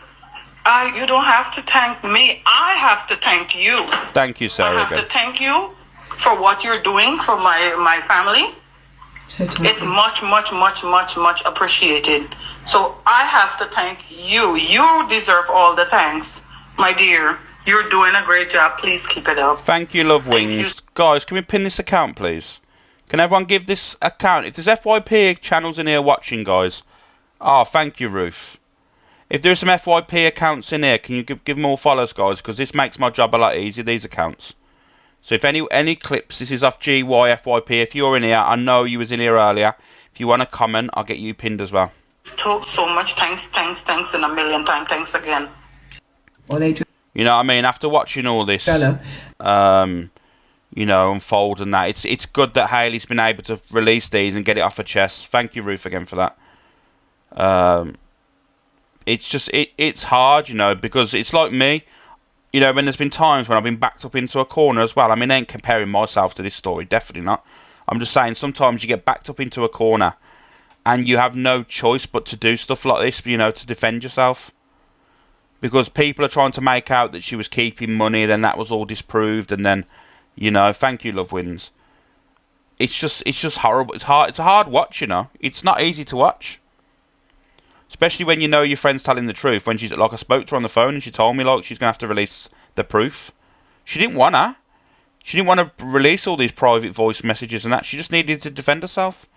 S10: you don't have to thank me. I have to thank you.
S1: Thank you, Sarah.
S10: I have to thank you for what you're doing for my family. It's much appreciated. So I have to thank you. You deserve all the thanks, my dear. You're doing a great job. Please keep it up.
S1: Thank you, Love Wings. Guys, can we pin this account, please? Can everyone give this account? If there's FYP channels in here watching, guys. Thank you, Ruth. If there's some FYP accounts in here, can you give them all follows, guys? Because this makes my job a lot easier, these accounts. So if any clips, this is off GYFYP. If you're in here, I know you was in here earlier. If you want to comment, I'll get you pinned as well.
S10: Talk so much. Thanks, and a million times thanks again.
S1: You know what I mean? After watching all this, you know, unfold and that, it's good that Hayley's been able to release these and get it off her chest. Thank you, Ruth, again for that. It's just, it's hard, you know, because it's like me. You know, when there's been times when I've been backed up into a corner as well. I mean, I ain't comparing myself to this story, definitely not. I'm just saying sometimes you get backed up into a corner and you have no choice but to do stuff like this, you know, to defend yourself. Because people are trying to make out that she was keeping money, then that was all disproved, and then, you know, thank you, Love Wins. It's just horrible. It's a hard watch, you know. It's not easy to watch. Especially when you know your friend's telling the truth. When she's, like, I spoke to her on the phone and she told me, like, she's going to have to release the proof. She didn't want to. She didn't want to release all these private voice messages and that. She just needed to defend herself.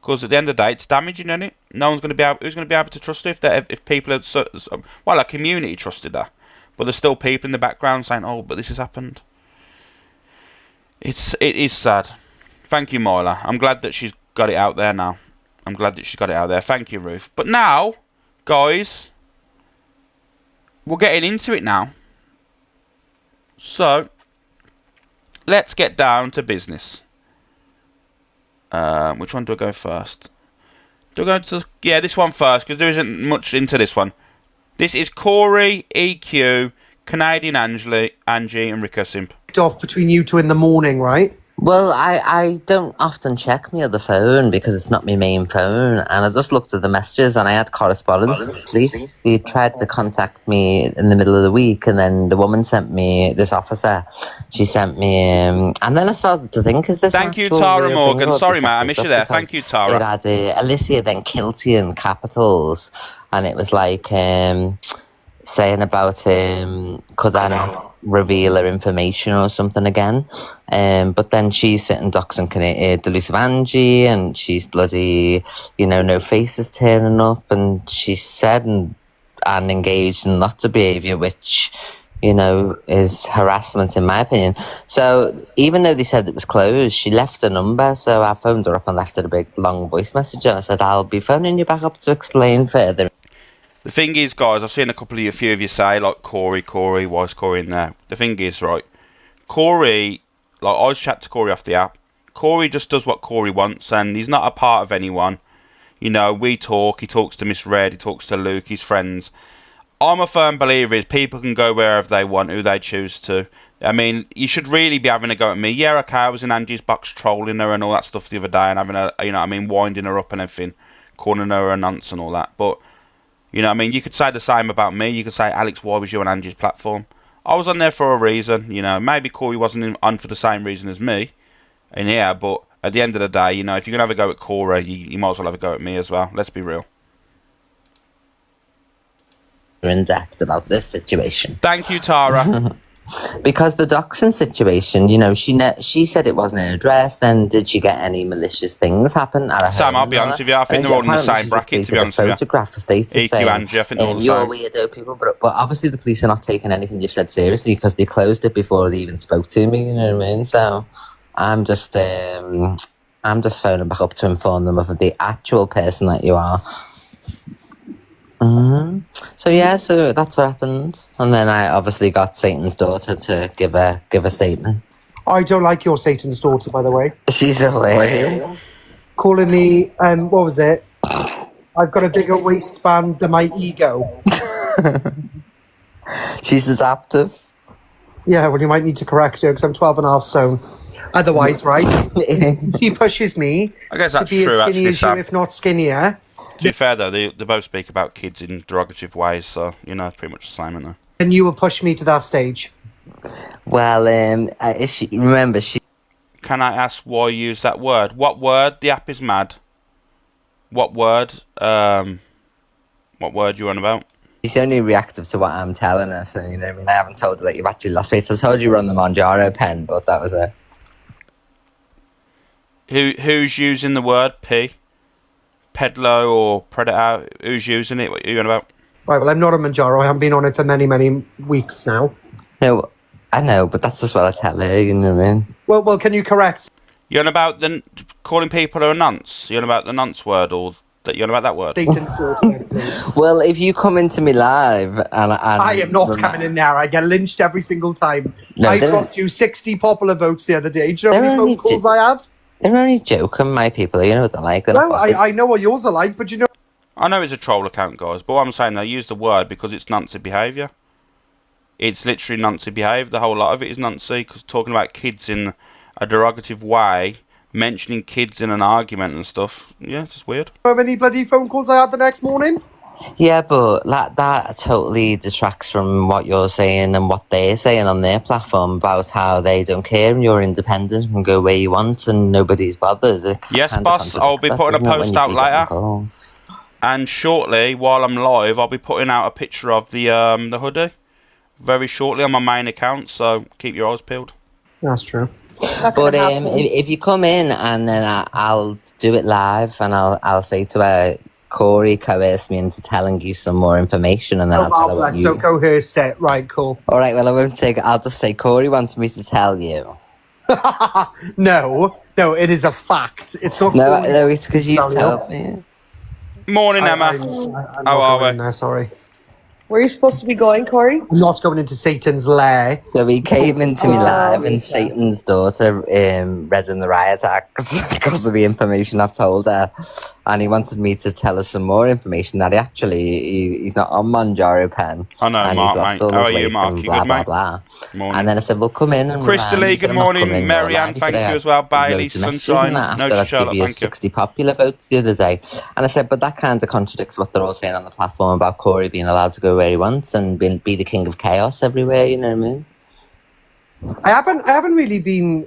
S1: Because at the end of the day, it's damaging, isn't it? No one's going to be able. Who's going to be able to trust her if people are well, our community trusted her, but there's still people in the background saying, "Oh, but this has happened." It is sad. Thank you, Marla. I'm glad that she's got it out there now. I'm glad that she's got it out there. Thank you, Ruth. But now, guys, we're getting into it now. So, let's get down to business. Which one do I go first? Do I go to... Yeah, this one first, because there isn't much into this one. This is Corey, EQ, Canadian Angie, and Rico Simp.
S13: Off between you two in the morning, right?
S14: Well, I don't often check my other phone because it's not my main phone, and I just looked at the messages and I had correspondence. Police, they tried to contact me in the middle of the week, and then the woman sent me, this officer, she sent me, and then I started to think, is this
S1: Thank you, Tara Morgan. Sorry, mate, I missed you there. Thank you, Tara.
S14: It had Alicia, then Kilty in capitals, and it was like saying about could I not reveal her information or something again, but then she's sitting doxing Delusive Angie, and she's bloody, you know, no faces turning up, and she said and engaged in lots of behaviour which, you know, is harassment in my opinion. So even though they said it was closed, she left a number, so I phoned her up and left her a big long voice message, and I said, I'll be phoning you back up to explain further.
S1: The thing is, guys, I've seen a few of you say, like, Corey, why is Corey in there? The thing is, right, Corey, like, I chat to Corey off the app. Corey just does what Corey wants, and he's not a part of anyone. You know, we talk, he talks to Miss Red, he talks to Luke, his friends. I'm a firm believer is people can go wherever they want, who they choose to. I mean, you should really be having a go at me. Yeah, okay, I was in Angie's box trolling her and all that stuff the other day, and having a, you know what I mean, winding her up and everything, calling her a nonce and all that, but... You know what I mean? You could say the same about me. You could say, Alex, why was you on Angie's platform? I was on there for a reason. You know, maybe Corey wasn't on for the same reason as me in here, but at the end of the day, you know, if you're going to have a go at Corey, you might as well have a go at me as well. Let's be real.
S14: In depth about this situation.
S1: Thank you, Tara.
S14: Because the doxing situation, you know, she said it wasn't an address. Then did she get any malicious things happen at her
S1: Sam,
S14: home?
S1: I'll be honest with you. I think they're all in the same bracket, to be honest with you.
S14: Photograph for status
S1: EQ,
S14: saying,
S1: Angie, I think they're all the
S14: you're
S1: same.
S14: weirdo people. But obviously the police are not taking anything you've said seriously because they closed it before they even spoke to me. You know what I mean? So I'm just phoning back up to inform them of the actual person that you are. So yeah, so that's what happened, and then I obviously got Satan's daughter to give a statement.
S13: I don't like your Satan's daughter, by the way.
S14: She's hilarious.
S13: Calling me, what was it? I've got a bigger waistband than my ego.
S14: She's adaptive.
S13: Yeah, well, you might need to correct her because I'm 12.5 stone. Otherwise, right? She pushes me
S1: I guess
S13: to
S1: that's
S13: be
S1: true,
S13: as skinny
S1: actually,
S13: as you,
S1: Sam.
S13: if not skinnier.
S1: To be fair, though, they both speak about kids in derogative ways, so, you know, it's pretty much the same, isn't it?
S13: And you will push me to that stage.
S14: Well, remember, she...
S1: Can I ask why you use that word? What word? The app is mad. What word? What word you on about?
S14: She's only reactive to what I'm telling her, so, you know what I mean? I haven't told her that you've actually lost weight. I told you you're on the Monjaro pen, but that was it.
S1: Who's using the word P? Pedlo or Predator? Who's using it? What are you on about?
S13: Right, well, I'm not a Manjaro. I haven't been on it for many, many weeks now.
S14: No, I know, but that's just what I tell her, you know what I mean?
S13: Well, can you correct?
S1: You're on about calling people a nonce? You're on about the nonce word, or you're on about that word?
S14: Well, if you come into me live and
S13: I am not coming in there. I get lynched every single time.
S14: No,
S13: I dropped you 60 popular votes the other day. Do you know how many phone calls I had?
S14: They're only joking, my people. You know what they're like.
S13: No, I know what yours are like, but you know...
S1: I know it's a troll account, guys, but what I'm saying, they use the word because it's Nancy behaviour. It's literally Nancy behaviour. The whole lot of it is Nancy, because talking about kids in a derogative way, mentioning kids in an argument and stuff, yeah, it's just weird.
S13: How many bloody phone calls I had the next morning?
S14: Yeah, but that totally detracts from what you're saying and what they're saying on their platform about how they don't care and you're independent and go where you want and nobody's bothered.
S1: Yes, boss, I'll be putting a post out later. And shortly, while I'm live, I'll be putting out a picture of the hoodie. Very shortly on my main account, so keep your eyes peeled.
S13: That's true.
S14: But if you come in and then I'll do it live and I'll say to her, Corey coerced me into telling you some more information, and then I'll tell her what you...
S13: So coerced it. Right, cool.
S14: All right, well, I won't take it. I'll just say Corey wants me to tell you.
S13: No, it is a fact. It's not...
S14: No, it's because you told me.
S1: Morning, Emma. How are we?
S13: No, sorry.
S15: Where are you supposed to be going, Corey?
S13: I'm not going into Satan's lair.
S14: So he came into me live and Satan's daughter read in the riot act because of the information I've told her. And he wanted me to tell her some more information that he's not on Manjaro pen.
S1: I know,
S14: and
S1: Mark,
S14: he's lost
S1: mate.
S14: all
S1: How
S14: his
S1: are you,
S14: weight
S1: Mark?
S14: and
S1: You
S14: blah,
S1: good,
S14: blah,
S1: mate?
S14: blah.
S1: Morning.
S14: And then I said, well, come in. And
S1: Crystal, good morning. Marianne, thank you as well. Bailey, Sunshine.
S14: After
S1: No,
S14: I
S1: Charlotte,
S14: gave you
S1: thank you.
S14: 60 popular votes the other day. And I said, but that kind of contradicts what they're all saying on the platform about Corey being allowed to go where he wants and be the king of chaos everywhere, you know what I mean?
S13: I haven't really been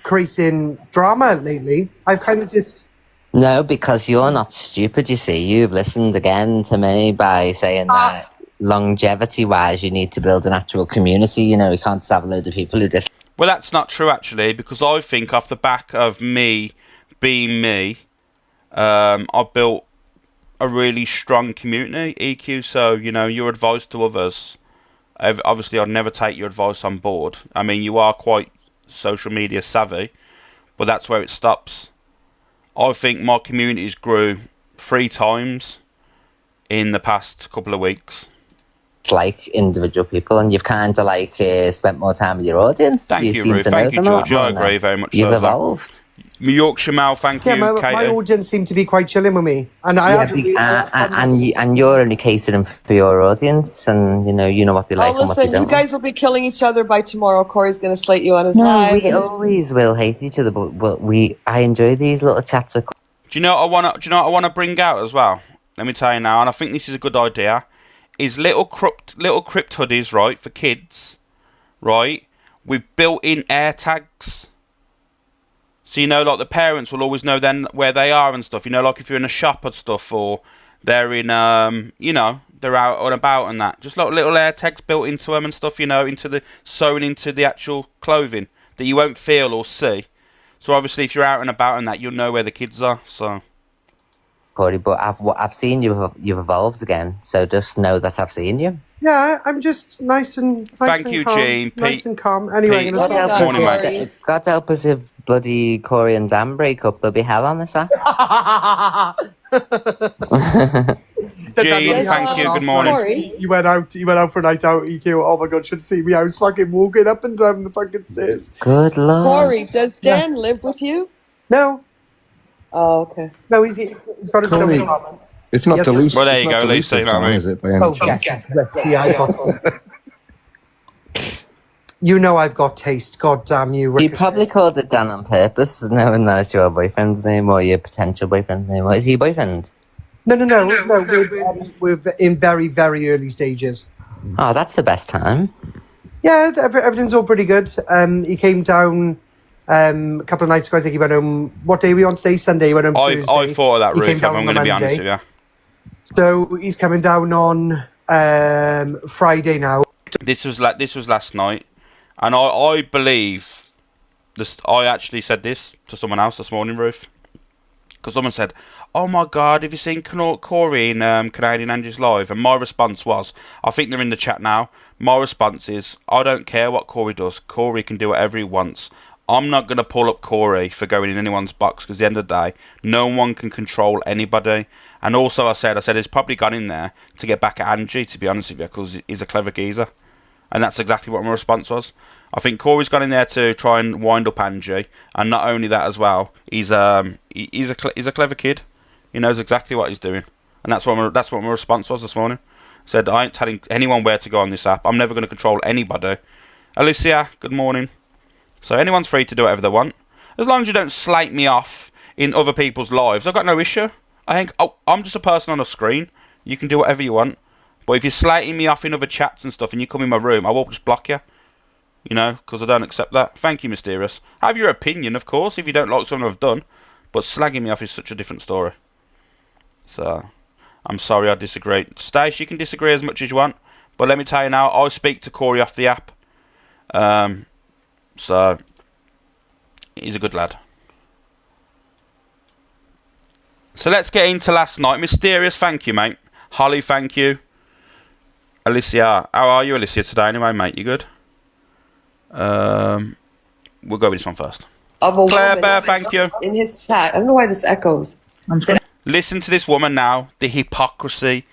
S13: creating drama lately. I've kind of just...
S14: No, because you're not stupid, you see. You've listened again to me by saying that longevity-wise you need to build an actual community. You know, you can't just have a load of people who just...
S1: Well, that's not true, actually, because I think off the back of me being me, I've built a really strong community, EQ, so, you know, your advice to others, obviously I'd never take your advice on board. I mean, you are quite social media savvy, but that's where it stops. I think my communities grew 3 times in the past couple of weeks.
S14: It's like individual people, and you've kind of like spent more time with your audience.
S1: Thank you, Ruth. Thank you, George. I agree very much.
S14: You've evolved.
S1: Yorkshire Mal, thank you,
S13: my
S1: Katie.
S13: audience seem to be quite chilling with me, and
S14: and you're only catering for your audience, and you know what they like and what they
S15: listen,
S14: don't.
S15: you guys will be killing each other by tomorrow. Corey's going to slate you on his
S14: No,
S15: live.
S14: we always will hate each other, but I enjoy these little chats with.
S1: Do you know what I want to bring out as well? Let me tell you now, and I think this is a good idea. Is little crypt hoodies, right, for kids, right, with built-in air tags. So, you know, like the parents will always know then where they are and stuff. You know, like if you're in a shop and stuff, or they're in, you know, they're out and about and that. Just like little air tags built into them and stuff, you know, sewn into the actual clothing that you won't feel or see. So obviously, if you're out and about and that, you'll know where the kids are. So,
S14: Corey, but I've seen you've evolved again. So just know that I've seen you.
S13: Yeah, I'm just nice and
S1: Thank you,
S13: calm.
S1: Gene.
S13: Nice
S1: Pete,
S13: and calm. Anyway,
S1: Pete,
S13: I'm gonna stop.
S1: morning, mate.
S14: God help us if bloody Corey and Dan break up. There'll be hell on this app.
S1: Gene, thank you. Good morning.
S13: Corey? You went out for a night out, EQ. Oh my god, should see me. I was fucking walking up and down the fucking stairs.
S14: Good lord.
S15: Corey, does Dan live with you?
S13: No.
S15: Oh, okay.
S13: No, he's got his own apartment.
S16: It's not
S13: Yes,
S16: delusive.
S1: Well, there
S16: it's
S1: you
S16: not
S1: go,
S16: delusive,
S1: Lisa, you know what I
S16: Dan,
S1: mean?
S16: is it? By any chance?
S13: Yeah, I got You know I've got taste. God damn you.
S14: You probably called it Dan on purpose, knowing that it's your boyfriend's name or your potential boyfriend's name. What is he your boyfriend?
S13: No. We're in very, very early stages.
S14: Oh, that's the best time.
S13: Yeah, everything's all pretty good. He came down a couple of nights ago. I think he went home. What day are we on today? Sunday. He went home Thursday.
S1: I thought of that,
S13: He came
S1: Ruth,
S13: down
S1: I'm
S13: on
S1: going to be
S13: Monday.
S1: honest with you.
S13: So he's coming down on Friday now.
S1: This was last night, and I believe this. I actually said this to someone else this morning, Ruth, because someone said, "Oh my God, have you seen Corey in Canadian Angels Live?" And my response was, I think they're in the chat now. My response is, I don't care what Corey does. Corey can do whatever he wants. I'm not going to pull up Corey for going in anyone's box, because at the end of the day, no one can control anybody. And also I said he's probably gone in there to get back at Angie, to be honest with you, because he's a clever geezer. And that's exactly what my response was. I think Corey's gone in there to try and wind up Angie, and not only that as well, he's a clever kid. He knows exactly what he's doing, and that's what my response was this morning. I said I ain't telling anyone where to go on this app. I'm never going to control anybody. Alicia, good morning. So anyone's free to do whatever they want, as long as you don't slate me off in other people's lives. I've got no issue. I think I'm just a person on a screen. You can do whatever you want. But if you're slating me off in other chats and stuff and you come in my room, I will just block you. You know, because I don't accept that. Thank you, Mysterious. Have your opinion, of course, if you don't like something I've done. But slagging me off is such a different story. So, I'm sorry I disagree. Stace, you can disagree as much as you want. But let me tell you now, I speak to Corey off the app. So, he's a good lad. So let's get into last night. Mysterious, thank you, mate. Holly, thank you. Alicia, how are you, Alicia, today anyway, mate? You good? We'll go with this one first. Claire Bear, thank you.
S15: In his chat, I don't know why this echoes.
S1: Listen to this woman now. The hypocrisy.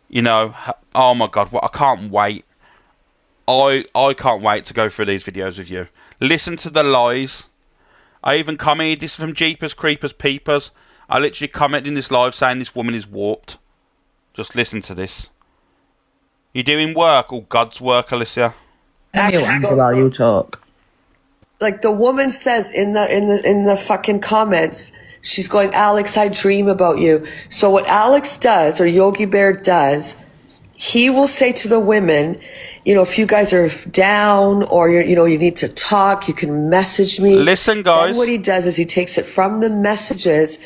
S1: You know, oh my God, I can't wait. I can't wait to go through these videos with you. Listen to the lies. I even commented, this is from Jeepers Creepers Peepers. I literally commented in this live saying this woman is warped. Just listen to this. You doing work or God's work, Alicia?
S17: While you talk.
S15: Like the woman says in the fucking comments, she's going, Alex, I dream about you. So what Alex does, or Yogi Bear does, he will say to the women, you know, if you guys are down or you need to talk, you can message me.
S1: Listen, guys.
S15: Then what he does is he takes it from the messages.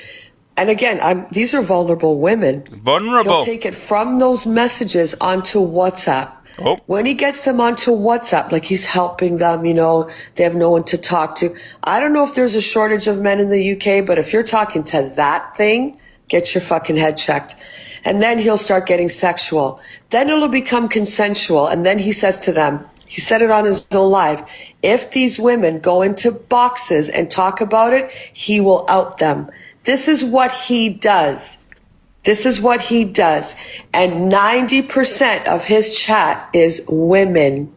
S15: And again, these are vulnerable women.
S1: Vulnerable.
S15: He'll take it from those messages onto WhatsApp.
S1: Oh.
S15: When he gets them onto WhatsApp, like he's helping them, you know, they have no one to talk to. I don't know if there's a shortage of men in the UK, but if you're talking to that thing, get your fucking head checked. And then he'll start getting sexual. Then it'll become consensual. And then he says to them, he said it on his own live, if these women go into boxes and talk about it, he will out them. This is what he does. This is what he does. And 90% of his chat is women.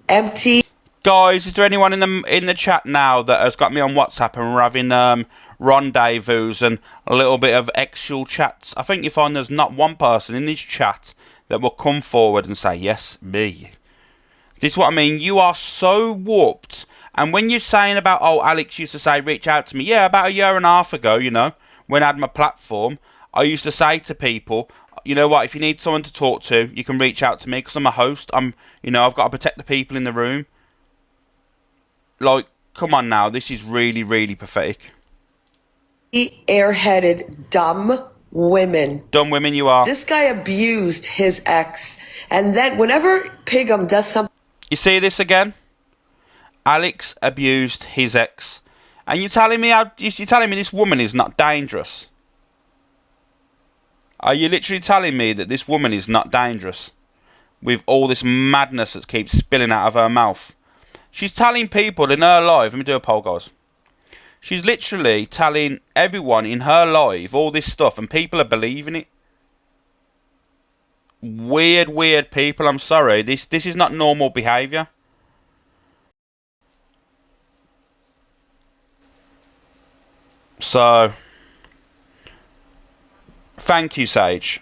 S15: Empty.
S1: Guys, is there anyone in the chat now that has got me on WhatsApp and we're having rendezvous and a little bit of actual chats? I think you find there's not one person in this chat that will come forward and say, yes, me. This is what I mean. You are so warped. And when you're saying about, oh, Alex used to say, reach out to me. Yeah, about a year and a half ago, you know, when I had my platform, I used to say to people, you know what, if you need someone to talk to, you can reach out to me because I'm a host. I've got to protect the people in the room. Like, come on now. This is really, really pathetic.
S15: Airheaded, dumb women.
S1: Dumb women you are.
S15: This guy abused his ex. And then whenever Brigham does something...
S1: You see this again? Alex abused his ex. And you're telling me this woman is not dangerous? Are you literally telling me that this woman is not dangerous? With all this madness that keeps spilling out of her mouth. She's telling people in her life... Let me do a poll, guys. She's literally telling everyone in her life all this stuff, and people are believing it. Weird people, I'm sorry. This is not normal behaviour. So, thank you, Sage.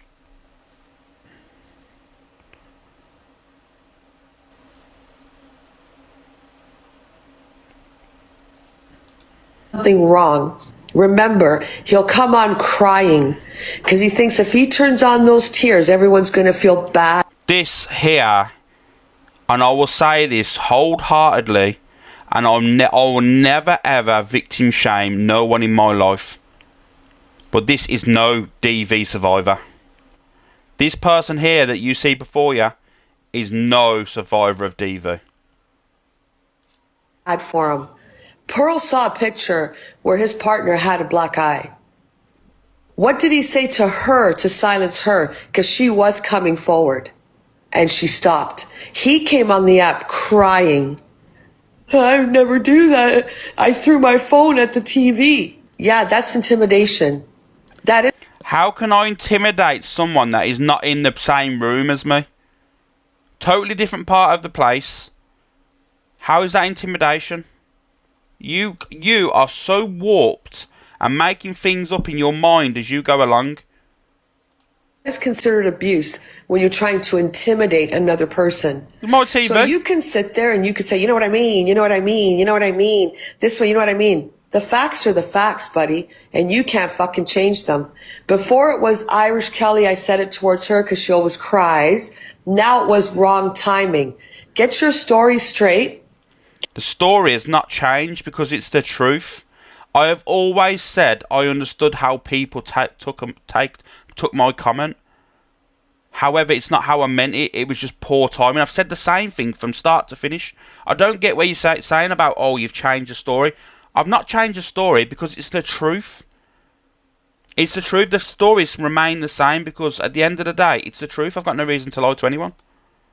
S15: Something wrong. Remember, he'll come on crying because he thinks if he turns on those tears, everyone's going to feel bad.
S1: This here, and I will say this wholeheartedly, and I will never ever victim shame no one in my life. But this is no DV survivor. This person here that you see before you is no survivor of DV.
S15: Bad for him. Pearl saw a picture where his partner had a black eye. What did he say to her to silence her? Because she was coming forward and she stopped. He came on the app crying. I would never do that. I threw my phone at the TV. Yeah, that's intimidation. That is.
S1: How can I intimidate someone that is not in the same room as me? Totally different part of the place. How is that intimidation? You are so warped and making things up in your mind as you go along.
S15: It's considered abuse when you're trying to intimidate another person.
S1: My TV.
S15: So you can sit there and you can say, you know what I mean, you know what I mean, you know what I mean, this way, you know what I mean. The facts are the facts, buddy, and you can't fucking change them. Before it was Irish Kelly, I said it towards her because she always cries. Now it was wrong timing. Get your story straight.
S1: The story has not changed because it's the truth. I have always said I understood how people took my comment. However, it's not how I meant it. It was just poor timing. I've said the same thing from start to finish. I don't get what you're saying about, oh, you've changed the story. I've not changed the story because it's the truth. It's the truth. The stories remain the same because at the end of the day, it's the truth. I've got no reason to lie to anyone.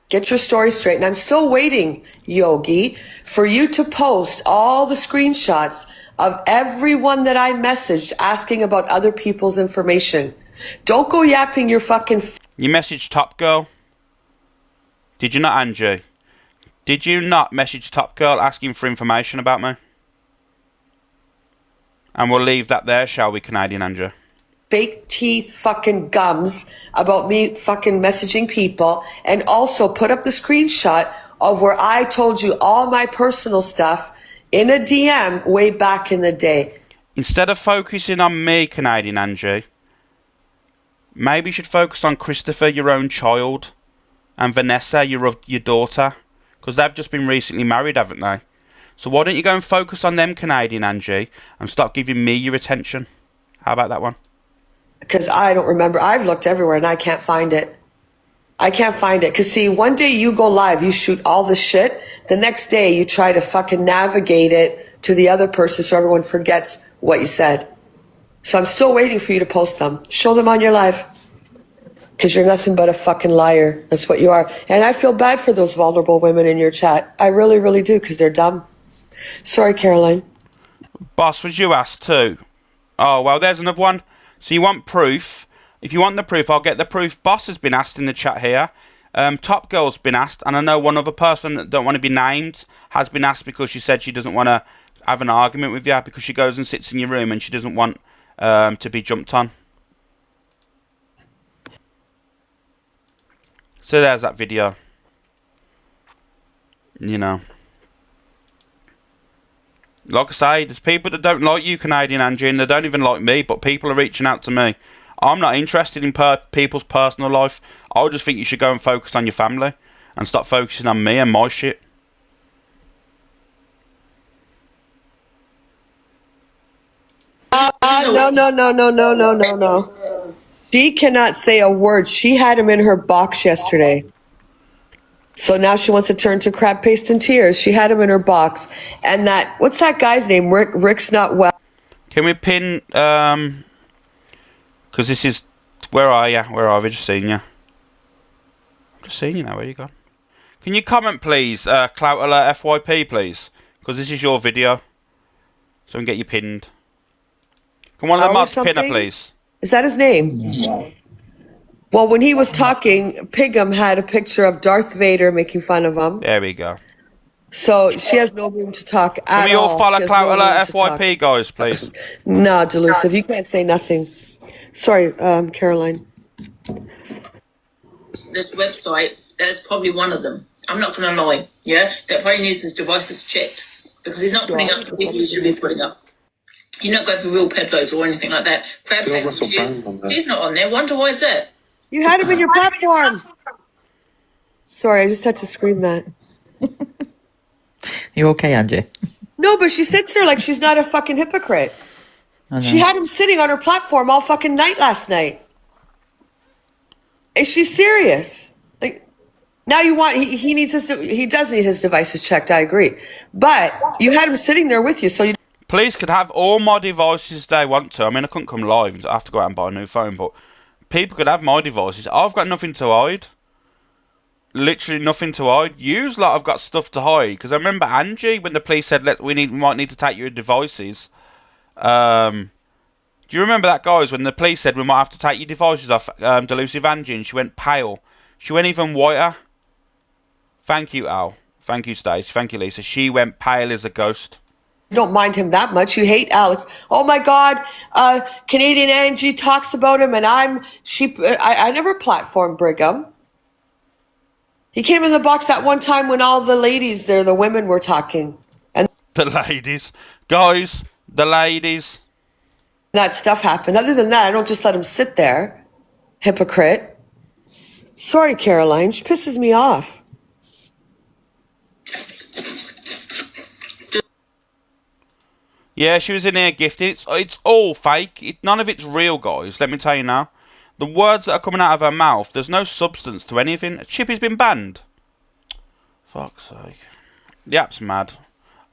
S15: Get your story straight. And I'm still waiting, Yogi, for you to post all the screenshots of everyone that I messaged asking about other people's information. Don't go yapping your fucking...
S1: You messaged Top Girl? Did you not, Angie? Did you not message Top Girl asking for information about me? And we'll leave that there, shall we, Canadian Andrew?
S15: Fake teeth fucking gums about me fucking messaging people, and also put up the screenshot of where I told you all my personal stuff in a DM way back in the day.
S1: Instead of focusing on me, Canadian Andrew, maybe you should focus on Christopher, your own child, and Vanessa, your daughter, because they've just been recently married, haven't they? So why don't you go and focus on them, Canadian Angie, and stop giving me your attention? How about that one?
S15: Because I don't remember. I've looked everywhere and I can't find it. I can't find it. Because see, one day you go live, you shoot all the shit. The next day you try to fucking navigate it to the other person so everyone forgets what you said. So I'm still waiting for you to post them. Show them on your live. Because you're nothing but a fucking liar. That's what you are. And I feel bad for those vulnerable women in your chat. I really, really do, because they're dumb. Sorry, Caroline.
S1: Boss, was you asked too? Oh, well, there's another one. So you want proof? If you want the proof, I'll get the proof. Boss has been asked in the chat here. Top Girl's been asked. And I know one other person that don't want to be named has been asked because she said she doesn't want to have an argument with you because she goes and sits in your room and she doesn't want to be jumped on. So there's that video. You know. Like I say, there's people that don't like you, Canadian Angie, and they don't even like me, but people are reaching out to me. I'm not interested in people's personal life. I just think you should go and focus on your family and stop focusing on me and my shit.
S15: No. She cannot say a word. She had him in her box yesterday. So now she wants to turn to crab paste and tears. She had him in her box. And what's that guy's name? Rick's not well.
S1: Can we pin, because this is, where are you? Where are we? Just seen you. I've just seen you now, where you gone? Can you comment, please, Clout Alert FYP, please? Because this is your video. So I can get you pinned. Can one of the mods pin her, please?
S15: Is that his name? Yeah. Well, when he was talking, Brigham had a picture of Darth Vader making fun of him.
S1: There we go.
S15: So she has no room to talk at all.
S1: Can we all follow Clout Alert FYP, guys, please?
S15: No, delusive. You can't say nothing. Sorry, Caroline.
S5: This website, that's probably one of them. I'm not going to lie, yeah? That probably needs his devices checked. Because he's not putting up the people he should be putting up. You're not going for real peddlers or anything like that. Crab Paste, he's not on there. Wonder why is that?
S15: You had him in your platform. Sorry, I just had to scream that.
S17: You okay, Angie?
S15: No, but she sits there like she's not a fucking hypocrite. She had him sitting on her platform all fucking night last night. Is she serious? Like, now you want, he needs he does need his devices checked, I agree. But you had him sitting there with you, so you...
S1: Please could have all my devices they want to. I mean, I couldn't come live. I have to go out and buy a new phone, but people could have my devices. I've got nothing to hide. Literally nothing to hide. You's lot have got stuff to hide. Because I remember Angie, when the police said, we might need to take your devices. Do you remember that, guys, when the police said we might have to take your devices off Delusive Angie, and she went pale. She went even whiter. Thank you, Al. Thank you, Stacey. Thank you, Lisa. She went pale as a ghost.
S15: You don't mind him that much. You hate Alex. Oh my God, Canadian Angie talks about him, and I never platformed Brigham. He came in the box that one time when all the ladies there, the women were talking. And
S1: the ladies. Guys, the ladies.
S15: That stuff happened. Other than that, I don't just let him sit there. Hypocrite. Sorry, Caroline. She pisses me off.
S1: Yeah, she was in here gifting. It's all fake. None of it's real, guys. Let me tell you now. The words that are coming out of her mouth, there's no substance to anything. Chippy's been banned. Fuck's sake. The app's mad.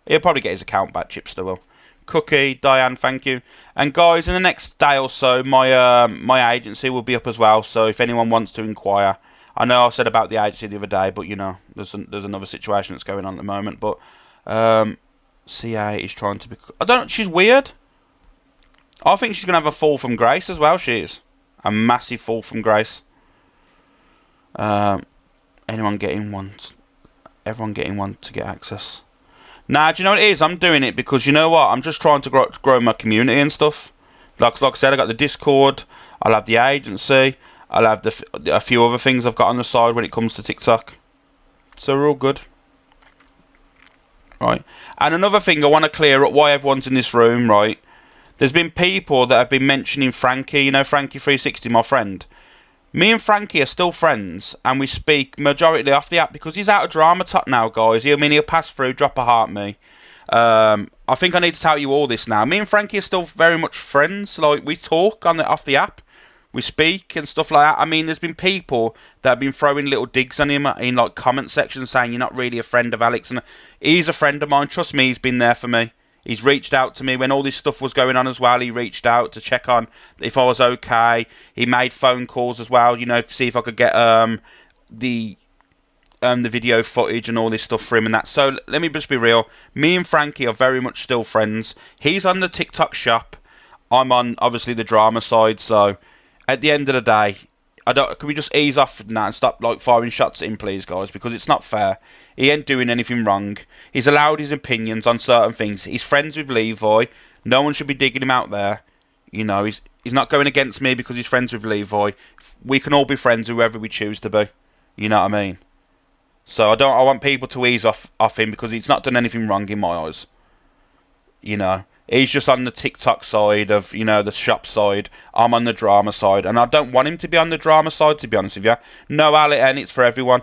S1: He'll probably get his account back, Chipster will. Cookie, Diane, thank you. And guys, in the next day or so, my agency will be up as well. So if anyone wants to inquire, I know I said about the agency the other day, but you know, there's another situation that's going on at the moment. But CA is trying to be... she's weird. I think she's going to have a fall from grace as well, she is. A massive fall from grace. Anyone getting one? Everyone getting one to get access. Nah, do you know what it is? I'm doing it because, you know what? I'm just trying to grow my community and stuff. Like I said, I got the Discord. I'll have the agency. I'll have a few other things I've got on the side when it comes to TikTok. So we're all good. Right. And another thing I want to clear up why everyone's in this room, right? There's been people that have been mentioning Frankie, you know, Frankie360, my friend. Me and Frankie are still friends, and we speak majority off the app because he's out of drama top now, guys. He'll pass through, drop a heart me. I think I need to tell you all this now. Me and Frankie are still very much friends. Like, we talk off the app. We speak and stuff like that. I mean, there's been people that have been throwing little digs on him in, like, comment sections saying you're not really a friend of Alex. And he's a friend of mine. Trust me, he's been there for me. He's reached out to me when all this stuff was going on as well. He reached out to check on if I was okay. He made phone calls as well, you know, to see if I could get the video footage and all this stuff for him and that. So let me just be real. Me and Frankie are very much still friends. He's on the TikTok shop. I'm on, obviously, the drama side. So at the end of the day, can we just ease off from that and stop, like, firing shots at him, please, guys? Because it's not fair. He ain't doing anything wrong. He's allowed his opinions on certain things. He's friends with Levi. No one should be digging him out there. You know, he's not going against me because he's friends with Levi. We can all be friends, whoever we choose to be. You know what I mean? So I want people to ease off him because he's not done anything wrong in my eyes. You know, he's just on the TikTok side of, you know, the shop side. I'm on the drama side, and I don't want him to be on the drama side, to be honest with you. No, Ali, and it's for everyone.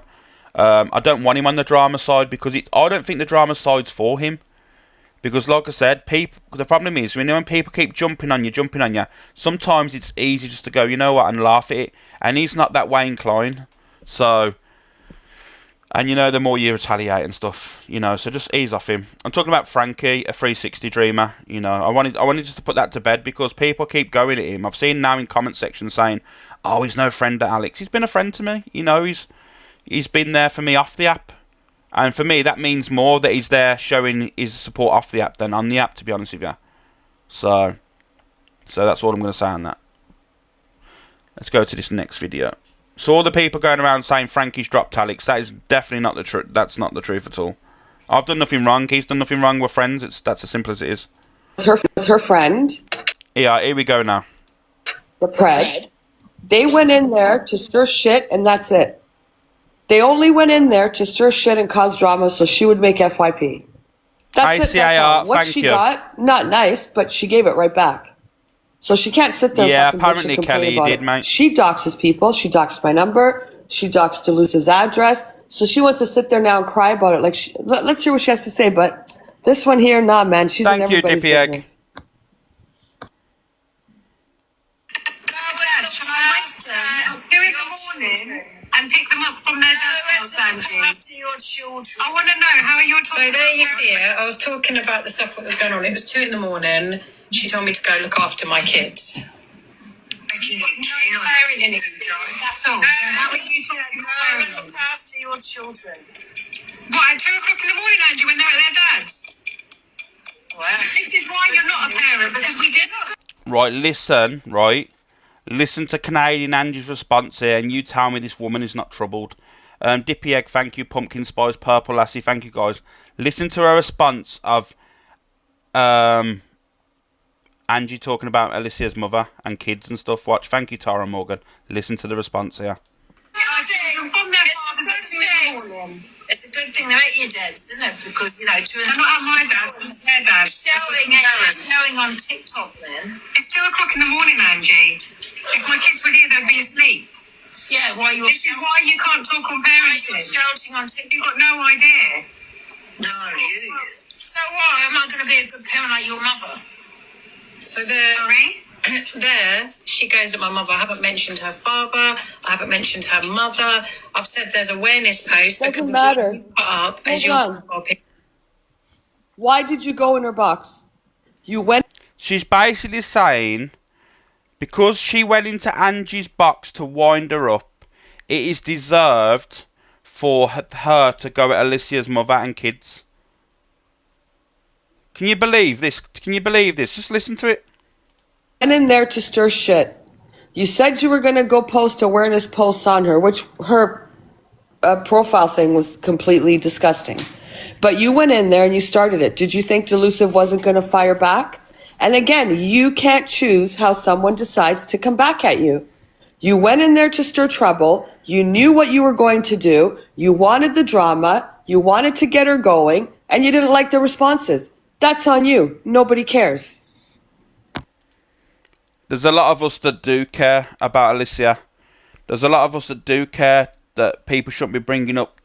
S1: I don't want him on the drama side because I don't think the drama side's for him. Because, like I said, the problem is, when people keep jumping on you, sometimes it's easy just to go, you know what, and laugh at it. And he's not that way inclined. So, and you know, the more you retaliate and stuff, you know, so just ease off him. I'm talking about Frankie, a 360 dreamer. You know, I wanted just to put that to bed because people keep going at him. I've seen now in comment sections saying, "Oh, he's no friend to Alex." He's been a friend to me. You know, he's been there for me off the app. And for me, that means more that he's there showing his support off the app than on the app, to be honest with you. So that's all I'm going to say on that. Let's go to this next video. So all the people going around saying Frankie's dropped Alex, that is definitely not the truth. That's not the truth at all. I've done nothing wrong. He's done nothing wrong. We're friends. That's as simple as it is.
S15: It's her friend.
S1: Yeah, here we go now.
S15: The Pred. They went in there to stir shit, and that's it. They only went in there to stir shit and cause drama so she would make FYP. That's it. That's all. What she got, not nice, but she gave it right back. So she can't sit there and fucking bitch and complain about it. Mate. She doxes people. She doxed my number. She doxed Elusive's address. So she wants to sit there now and cry about it. Like, let's hear what she has to say. But this one here, nah, man. She's in everybody's business.
S12: And pick them up from their dad's house, Angie. After your children. I want to know how you're talking. So there you see it. I was talking about the stuff that was going on. It was 2 a.m. She told me to go look after my kids. No parenting. That's all. So how are you talking about parenting? Look after your children. What, at 2 o'clock in the morning, Angie, when they're at their dad's? Wow. This is why you're not a parent, because we did not.
S1: Right, listen, right. Listen to Canadian Angie's response here, and you tell me this woman is not troubled. Dippy Egg, thank you. Pumpkin Spice, Purple Lassie, thank you guys. Listen to her response of Angie talking about Alicia's mother and kids and stuff. Watch. Thank you, Tara Morgan. Listen to the response here.
S12: It's a good thing they're at your dad's, isn't it? Because, you know, they're not at my dad's, it's their dad's. Showing on TikTok then. It's 2 o'clock in the morning, Angie. If my kids were here, they'd be asleep. Yeah, this is why you can't talk on parenting. Shouting on TikTok. You've got no idea. No, you. So why am I going to be a good parent like your mother? So there, she goes at my mother. I haven't mentioned her father. I haven't mentioned her mother. I've said there's awareness post.
S15: Doesn't matter.
S12: Put up as
S15: Why did you go in her box? You went.
S1: She's basically saying, because she went into Angie's box to wind her up, it is deserved for her to go at Alicia's mother and kids. Can you believe this? Can you believe this? Just listen to it.
S15: Went in there to stir shit. You said you were going to go post awareness posts on her, which her profile thing was completely disgusting. But you went in there and you started it. Did you think Delusive wasn't going to fire back? And again, you can't choose how someone decides to come back at you. You went in there to stir trouble. You knew what you were going to do. You wanted the drama. You wanted to get her going. And you didn't like the responses. That's on you. Nobody cares.
S1: There's a lot of us that do care about Alicia. There's a lot of us that do care that people shouldn't be bringing up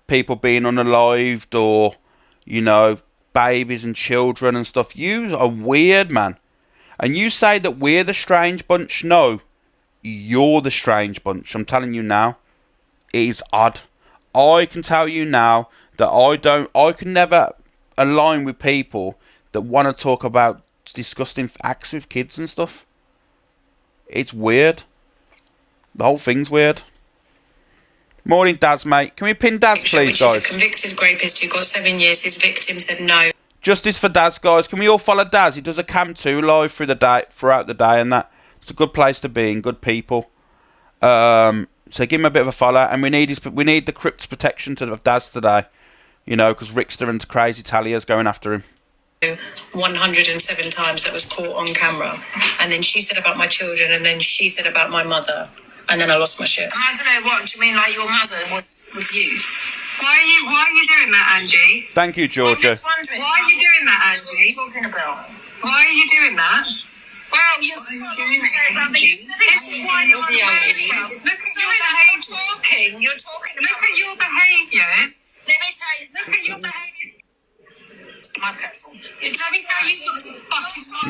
S1: people being unalived or, you know, babies and children and stuff. You are weird, man. And you say that we're the strange bunch. No, you're the strange bunch. I'm telling you now. It is odd. I can tell you now that I can never align with people that want to talk about disgusting acts with kids and stuff. It's weird. The whole thing's weird. Morning, Daz, mate. Can we pin Daz, please, guys?
S12: Which is a convicted rapist who got 7 years. His victim said no.
S1: Justice for Daz, guys. Can we all follow Daz? He does a Cam 2 live throughout the day, and that. It's a good place to be and good people. So give him a bit of a follow, and we need the crypt protection of Daz today. You know, because Rickster and Crazy Talia's going after him.
S12: 107 times that was caught on camera. And then she said about my children, and then she said about my mother. And then I lost my shit. I don't know, what do you mean, like your mother was with you? Why are you doing that, Angie?
S1: Thank you, Georgia.
S12: I'm just wondering. Why are you doing that, Angie? What are you talking about? Why are you doing that? Well, you're doing it. This is why you're on radio. Look at your behaviour. You're talking. Look at your behaviours. Let me tell you something. Look at your behaviour. My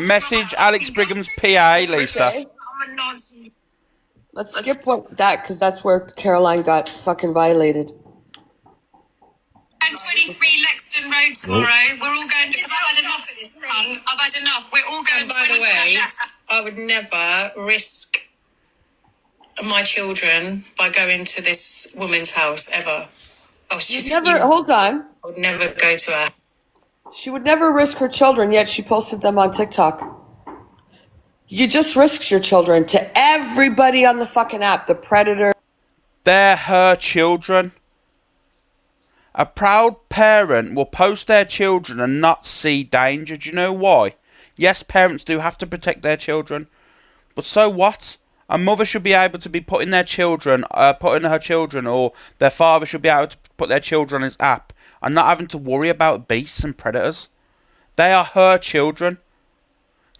S1: Message Alex Brigham's PA, Lisa.
S15: Okay. Let's skip that because that's where Caroline got fucking violated.
S12: 23 Lexington Road tomorrow. We're all going to. Because I've had enough of this cunt. I've had enough. We're all going. By the way, I would never risk my children by going to this woman's house ever.
S15: Hold on.
S12: I would never go to her.
S15: She would never risk her children, yet she posted them on TikTok. You just risked your children to everybody on the fucking app, the predator.
S1: They're her children. A proud parent will post their children and not see danger. Do you know why? Yes, parents do have to protect their children. But so what? A mother should be able to be putting her children, or their father should be able to put their children on his app and not having to worry about beasts and predators. They are her children.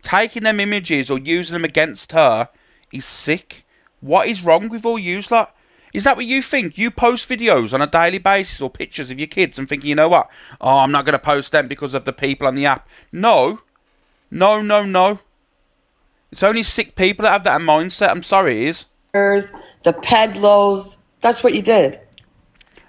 S1: Taking them images or using them against her is sick. What is wrong with all yous lot? Is that what you think? You post videos on a daily basis or pictures of your kids and thinking, you know what? Oh, I'm not going to post them because of the people on the app. No. No, no, no. It's only sick people that have that mindset. I'm sorry, it is.
S15: The pedlos. That's what you did.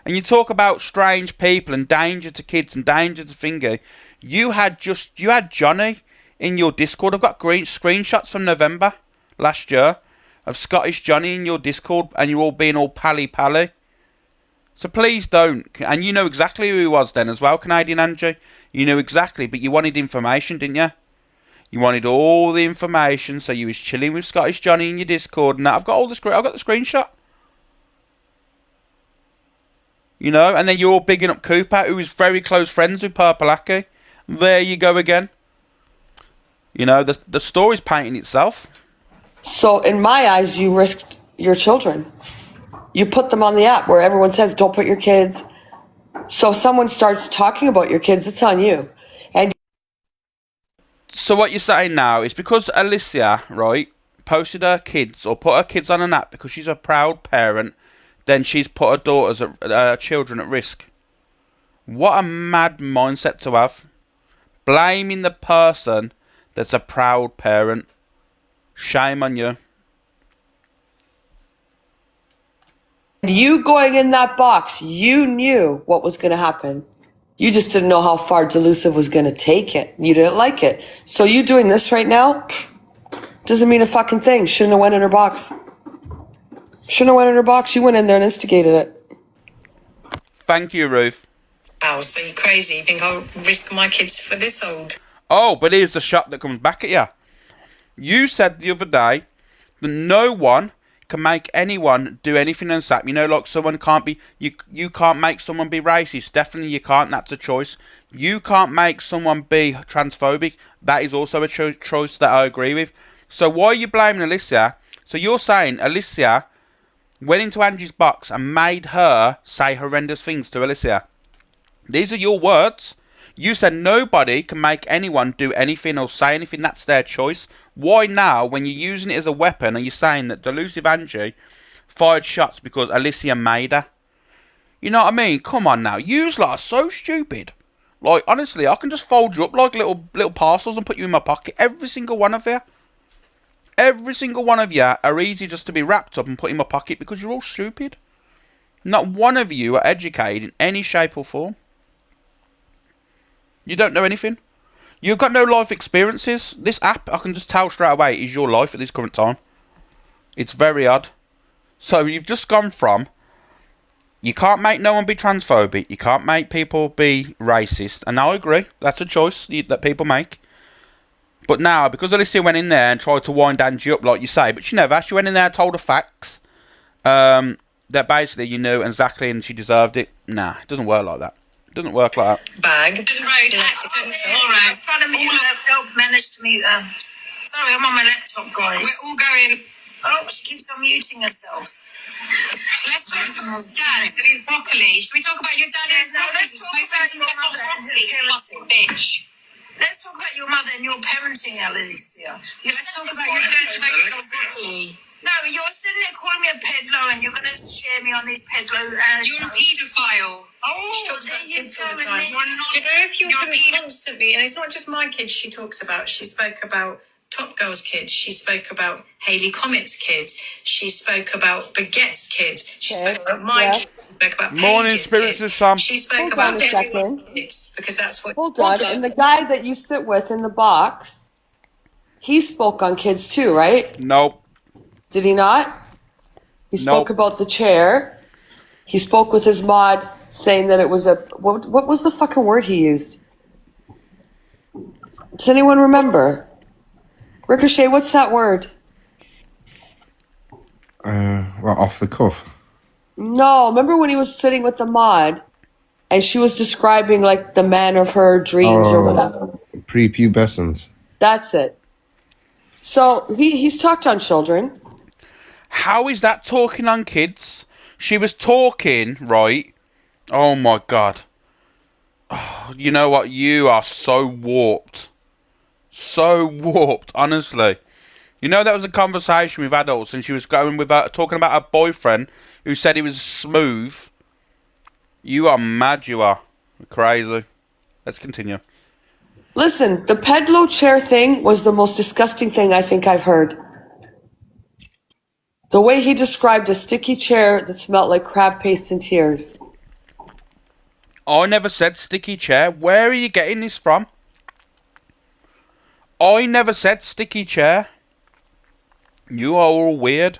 S1: And you talk about strange people and danger to kids and danger to Finger. You had Johnny in your Discord. I've got screenshots from November last year of Scottish Johnny in your Discord, and you're all being all pally. So please don't. And you know exactly who he was then as well, Canadian Angie. You knew exactly, but you wanted information, didn't you? You wanted all the information, so you was chilling with Scottish Johnny in your Discord, and that. I've got the screenshot. You know, and then you're all bigging up Cooper, who is very close friends with Purple Aki. There you go again. You know, the story's painting itself.
S15: So, in my eyes, you risked your children. You put them on the app where everyone says, don't put your kids. So, if someone starts talking about your kids, it's on you. And
S1: so, what you're saying now is because Alicia, right, posted her kids or put her kids on an app because she's a proud parent, then she's put her children at risk. What a mad mindset to have. Blaming the person that's a proud parent. Shame on you.
S15: You going in that box, you knew what was going to happen. You just didn't know how far Delusive was going to take it. You didn't like it. So you doing this right now doesn't mean a fucking thing. Shouldn't have went in her box. Shouldn't have went in her box. You went in there and instigated it.
S1: Thank you, Ruth.
S12: Oh, so you're crazy. You think I'll risk my kids for this old?
S1: Oh, but here's the shot that comes back at you. You said the other day that no one can make anyone do anything on SAP. You know, like someone can't be... You can't make someone be racist. Definitely you can't. That's a choice. You can't make someone be transphobic. That is also a choice that I agree with. So why are you blaming Alicia? So you're saying Alicia went into Angie's box and made her say horrendous things to Alicia. These are your words. You said nobody can make anyone do anything or say anything. That's their choice. Why now, when you're using it as a weapon, are you saying that Delusive Angie fired shots because Alicia made her? You know what I mean? Come on now. Yous lot are so stupid. Like, honestly, I can just fold you up like little parcels and put you in my pocket. Every single one of you. Every single one of you are easy just to be wrapped up and put in my pocket because you're all stupid. Not one of you are educated in any shape or form. You don't know anything. You've got no life experiences. This app, I can just tell straight away, is your life at this current time. It's very odd. So you've just gone from, you can't make no one be transphobic, you can't make people be racist, and I agree, that's a choice that people make. But now, because Alicia went in there and tried to wind Angie up like you say, but she never, she went in there and told her facts, that basically you knew exactly and she deserved it. Nah, it doesn't work like that. It doesn't work like that.
S12: Bag. Alright. Trying to meet help manage to meet sorry, I'm on my laptop, guys. We're all going. Oh, she keeps unmuting herself. Let's talk about Dad and his broccoli. Should we talk about your dad? No, let's talk about your mother. Bitch. Let's talk about your mother and your parenting, Alicia. Let's talk about your dad's broccoli. No, you're sitting there calling me a pedlo and you're going to share me on these pedlo. You're a paedophile. Oh, she talks about kids all the time. Do you know if you're constantly, and it's not just my kids she talks about. She spoke about Top Girl's kids. She spoke about Hayley Comet's kids. She spoke about Baguette's kids. She spoke about my kids. She spoke about
S1: Morning,
S12: Paige's
S1: spirits
S12: kids.
S1: of Sam.
S12: She spoke
S15: Hold
S12: about
S15: on a
S12: everyone's
S15: second.
S12: kids because that's what.
S15: Hold on. And the guy that you sit with in the box, he spoke on kids too, right?
S1: Nope.
S15: Did he not? He spoke about the chair. He spoke with his mod saying that it was a... What was the fucking word he used? Does anyone remember? Ricochet, what's that word?
S3: Well, off the cuff.
S15: No, remember when he was sitting with the mod and she was describing like the man of her dreams or whatever?
S3: Prepubescent.
S15: That's it. So he's talked on children.
S1: How is that talking on kids? She was talking, right? Oh my god. Oh, you know what? You are so warped. So warped, honestly. You know, that was a conversation with adults and she was going with talking about her boyfriend who said he was smooth. You are mad, you are. Crazy. Let's continue.
S15: Listen, the pedalo chair thing was the most disgusting thing I think I've heard. The way he described a sticky chair that smelled like crab paste and tears.
S1: I never said sticky chair. Where are you getting this from? I never said sticky chair. You are all weird.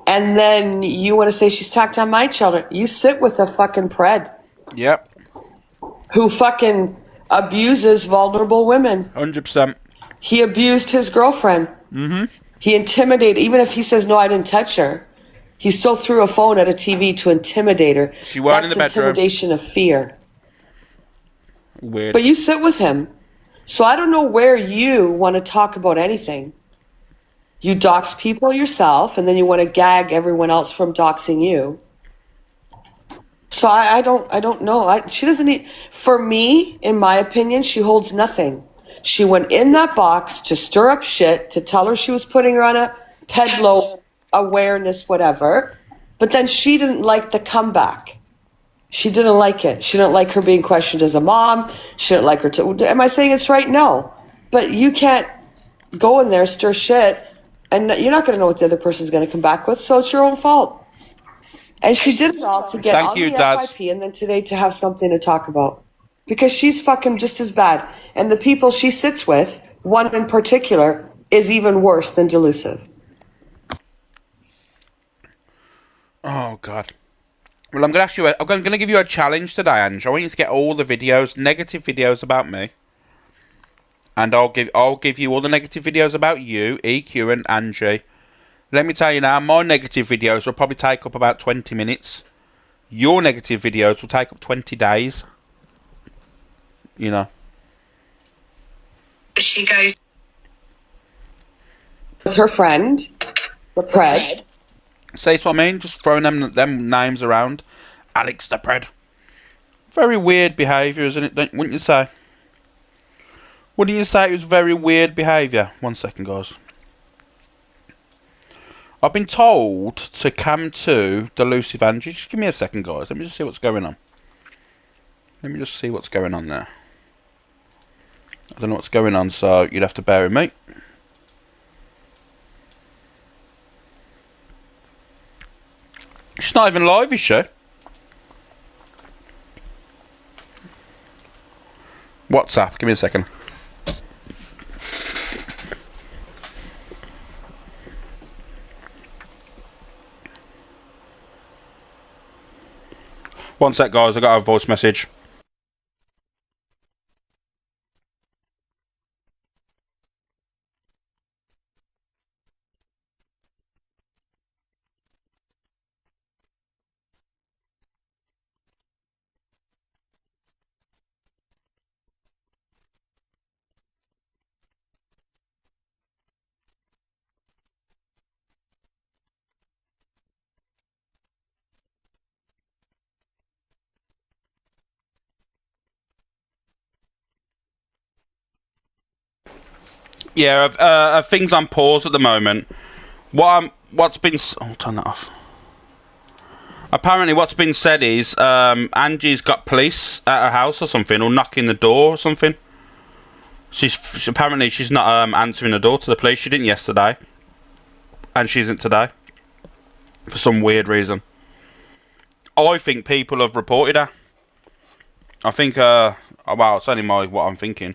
S15: And then you want to say she's tacked on my children. You sit with a fucking pred.
S1: Yep.
S15: Who fucking abuses vulnerable women.
S1: 100%.
S15: He abused his girlfriend.
S1: Mm-hmm.
S15: He intimidated, even if he says, no, I didn't touch her. He still threw a phone at a TV to intimidate her.
S1: She wasn't in the bedroom.
S15: That's intimidation of fear.
S1: Weird.
S15: But you sit with him. So I don't know where you want to talk about anything. You dox people yourself, and then you want to gag everyone else from doxing you. So I don't know. She doesn't need, for me, in my opinion, she holds nothing. She went in that box to stir up shit, to tell her she was putting her on a pedalo awareness, whatever. But then she didn't like the comeback. She didn't like it. She didn't like her being questioned as a mom. She didn't like her to... Am I saying it's right? No. But you can't go in there, stir shit, and you're not going to know what the other person's going to come back with, so it's your own fault. And she did it all to get on the FYP and then today to have something to talk about. Because she's fucking just as bad. And the people she sits with, one in particular, is even worse than delusive.
S1: Oh, God. Well, I'm going to ask you... I'm going to give you a challenge today, Ange. I want you to get all the videos, negative videos about me. And I'll give you all the negative videos about you, EQ and Angie. Let me tell you now, my negative videos will probably take up about 20 minutes. Your negative videos will take up 20 days. You know.
S12: She goes
S15: with her friend, the pred.
S1: See what I mean? Just throwing them names around. Alex the pred. Very weird behaviour, isn't it? Wouldn't you say? Wouldn't you say it was very weird behaviour? 1 second, guys. I've been told to come to Delusive Angie. Just give me a second, guys. Let me just see what's going on. Let me just see what's going on there. I don't know what's going on, so you'd have to bear with me. She's not even live, is she? WhatsApp, give me a second. One sec, guys, I got a voice message. Yeah, things on pause at the moment. What's been... Oh, turn that off. Apparently, what's been said is Angie's got police at her house or something, or knocking the door or something. Apparently she's not answering the door to the police. She didn't yesterday, and she isn't today for some weird reason. I think people have reported her. I think, well, it's only what I'm thinking.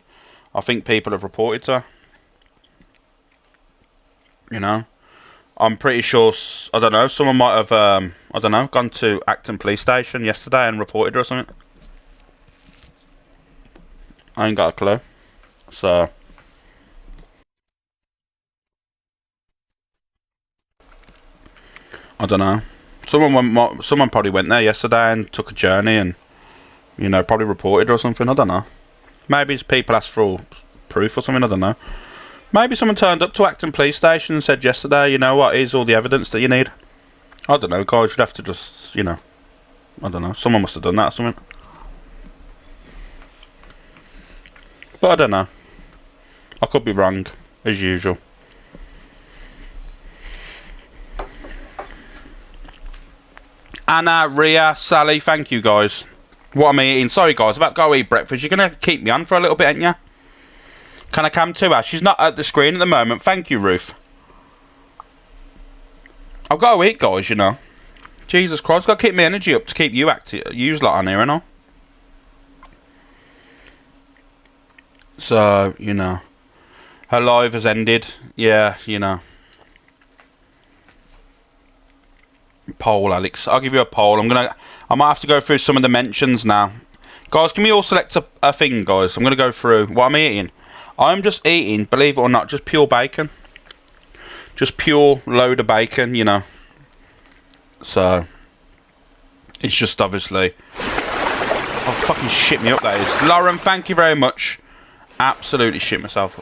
S1: I think people have reported her. You know, I'm pretty sure. I don't know. Someone might have, I don't know, gone to Acton Police Station yesterday and reported her or something. I ain't got a clue. So, I don't know. Someone probably went there yesterday and took a journey and, you know, probably reported her or something. I don't know. Maybe it's people asked for proof or something. I don't know. Maybe someone turned up to Acton Police Station and said yesterday, you know what, here's all the evidence that you need. I don't know, guys. You'd have to just, you know, I don't know. Someone must have done that or something. But I don't know. I could be wrong, as usual. Anna, Ria, Sally, thank you, guys. What am I eating? Sorry, guys, I've got to go eat breakfast. You're going to keep me on for a little bit, ain't you? Can I come to her? She's not at the screen at the moment. Thank you, Ruth. I've got to eat, guys, you know. Jesus Christ, got to keep my energy up to keep you active. Use lot on here and all. So, you know. Her live has ended. Yeah, you know. Poll, Alex. I'll give you a poll. I might have to go through some of the mentions now. Guys, can we all select a thing, guys? I'm going to go through what I'm eating. I'm just eating, believe it or not, just pure bacon. Just pure load of bacon, you know. So, it's just obviously... Oh, fucking shit me up, that is. Lauren, thank you very much. Absolutely shit myself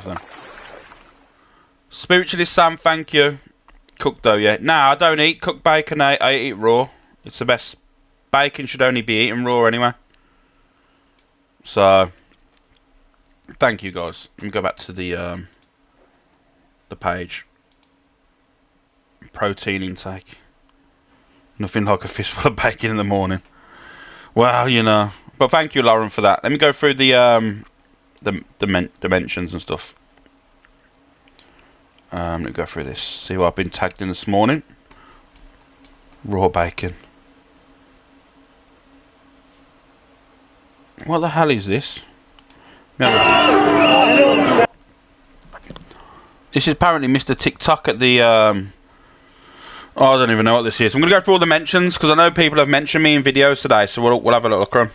S1: then. Spiritualist Sam, thank you. Cooked though, yeah. Nah, I don't eat cooked bacon. I eat it raw. It's the best. Bacon should only be eaten raw anyway. So, thank you, guys. Let me go back to the page. Protein intake. Nothing like a fistful of bacon in the morning. Well, you know. But thank you, Lauren, for that. Let me go through the dimensions and stuff. Let me go through this. See what I've been tagged in this morning. Raw bacon. What the hell is this? This is apparently Mr. TikTok at the oh, I don't even know what this is. I'm going to go through all the mentions because I know people have mentioned me in videos today, so we'll have a look at them.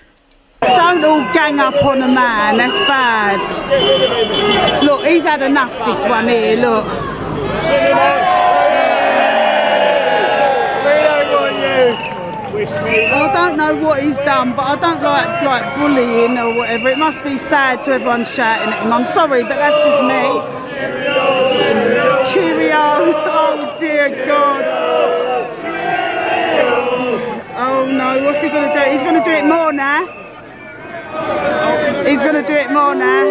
S16: Don't all gang up on a man, that's bad. Look, he's had enough, this one here, look. I don't know what he's done, but I don't like bullying or whatever. It must be sad to everyone shouting at him. I'm sorry, but that's just me. Cheerio. Oh dear God. Oh no, what's he going to do? He's going to do it more now. He's going to do it more now.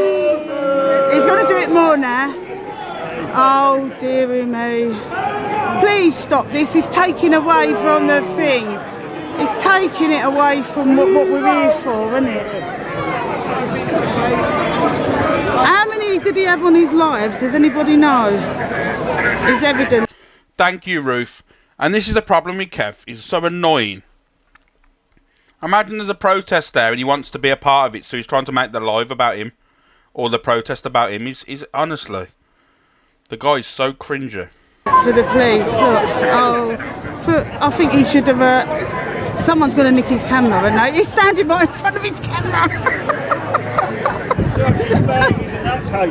S16: He's going to do it more now. Oh dearie me. Please stop this. It's taking away from the thing. It's taking it away from what we're here for, isn't it? How many did he have on his live? Does anybody know? It's evident.
S1: Thank you, Ruth. And this is the problem with Kev. He's so annoying. Imagine there's a protest there and he wants to be a part of it, so he's trying to make the live about him. Or the protest about him. He's honestly... The guy's so cringy.
S16: It's for the police, look. Oh, I think he should have... someone's going to nick his camera, and no, he's standing right in front of his camera.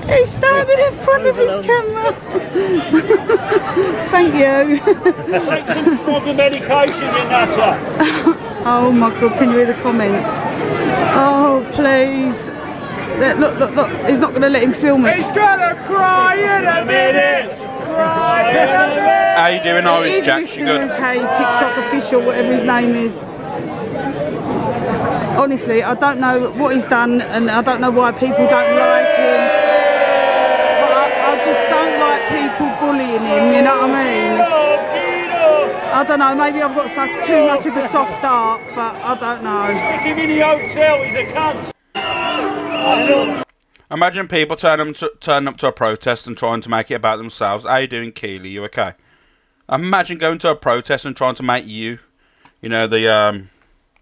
S16: He's standing in front of his camera. Thank you.
S18: Take some stronger medication, you nutter.
S16: Oh my God, can you hear the comments? Oh, please. Look, he's not going to let him film it.
S18: He's going to cry in a minute. Cry in a minute.
S1: How you doing, Irish Jack? You good?
S16: Okay, TikTok official, whatever his name is. Honestly, I don't know what he's done, and I don't know why people don't like him. But I just don't like people bullying him, you know what I mean? I don't know, maybe I've got too much of a soft heart, but I don't know.
S18: Stick him in the hotel, he's a cunt.
S1: Imagine people turn up to a protest and trying to make it about themselves. How you doing, Keely? You okay? Imagine going to a protest and trying to make you know, the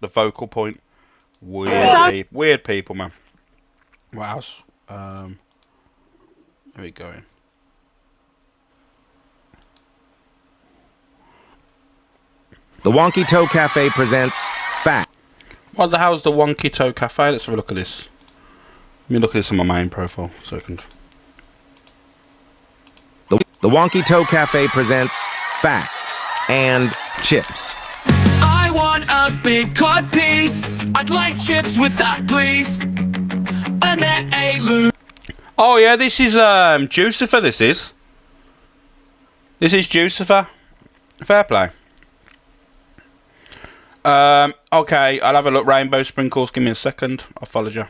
S1: focal point. Weird people, man. What else? Where are we going?
S19: The Wonky Toe Cafe presents Fact.
S1: What the hell's the Wonky Toe Cafe? Let's have a look at this. Let me look at this on my main profile. Second.
S19: The Wonky Toe Cafe presents Facts and Chips.
S18: I want a big cod piece. I'd like chips with that, please. And then a loop.
S1: Oh yeah, this is Jucifer. This is Jucifer. Fair play. Okay, I'll have a look. Rainbow sprinkles. Give me a second. I followed you.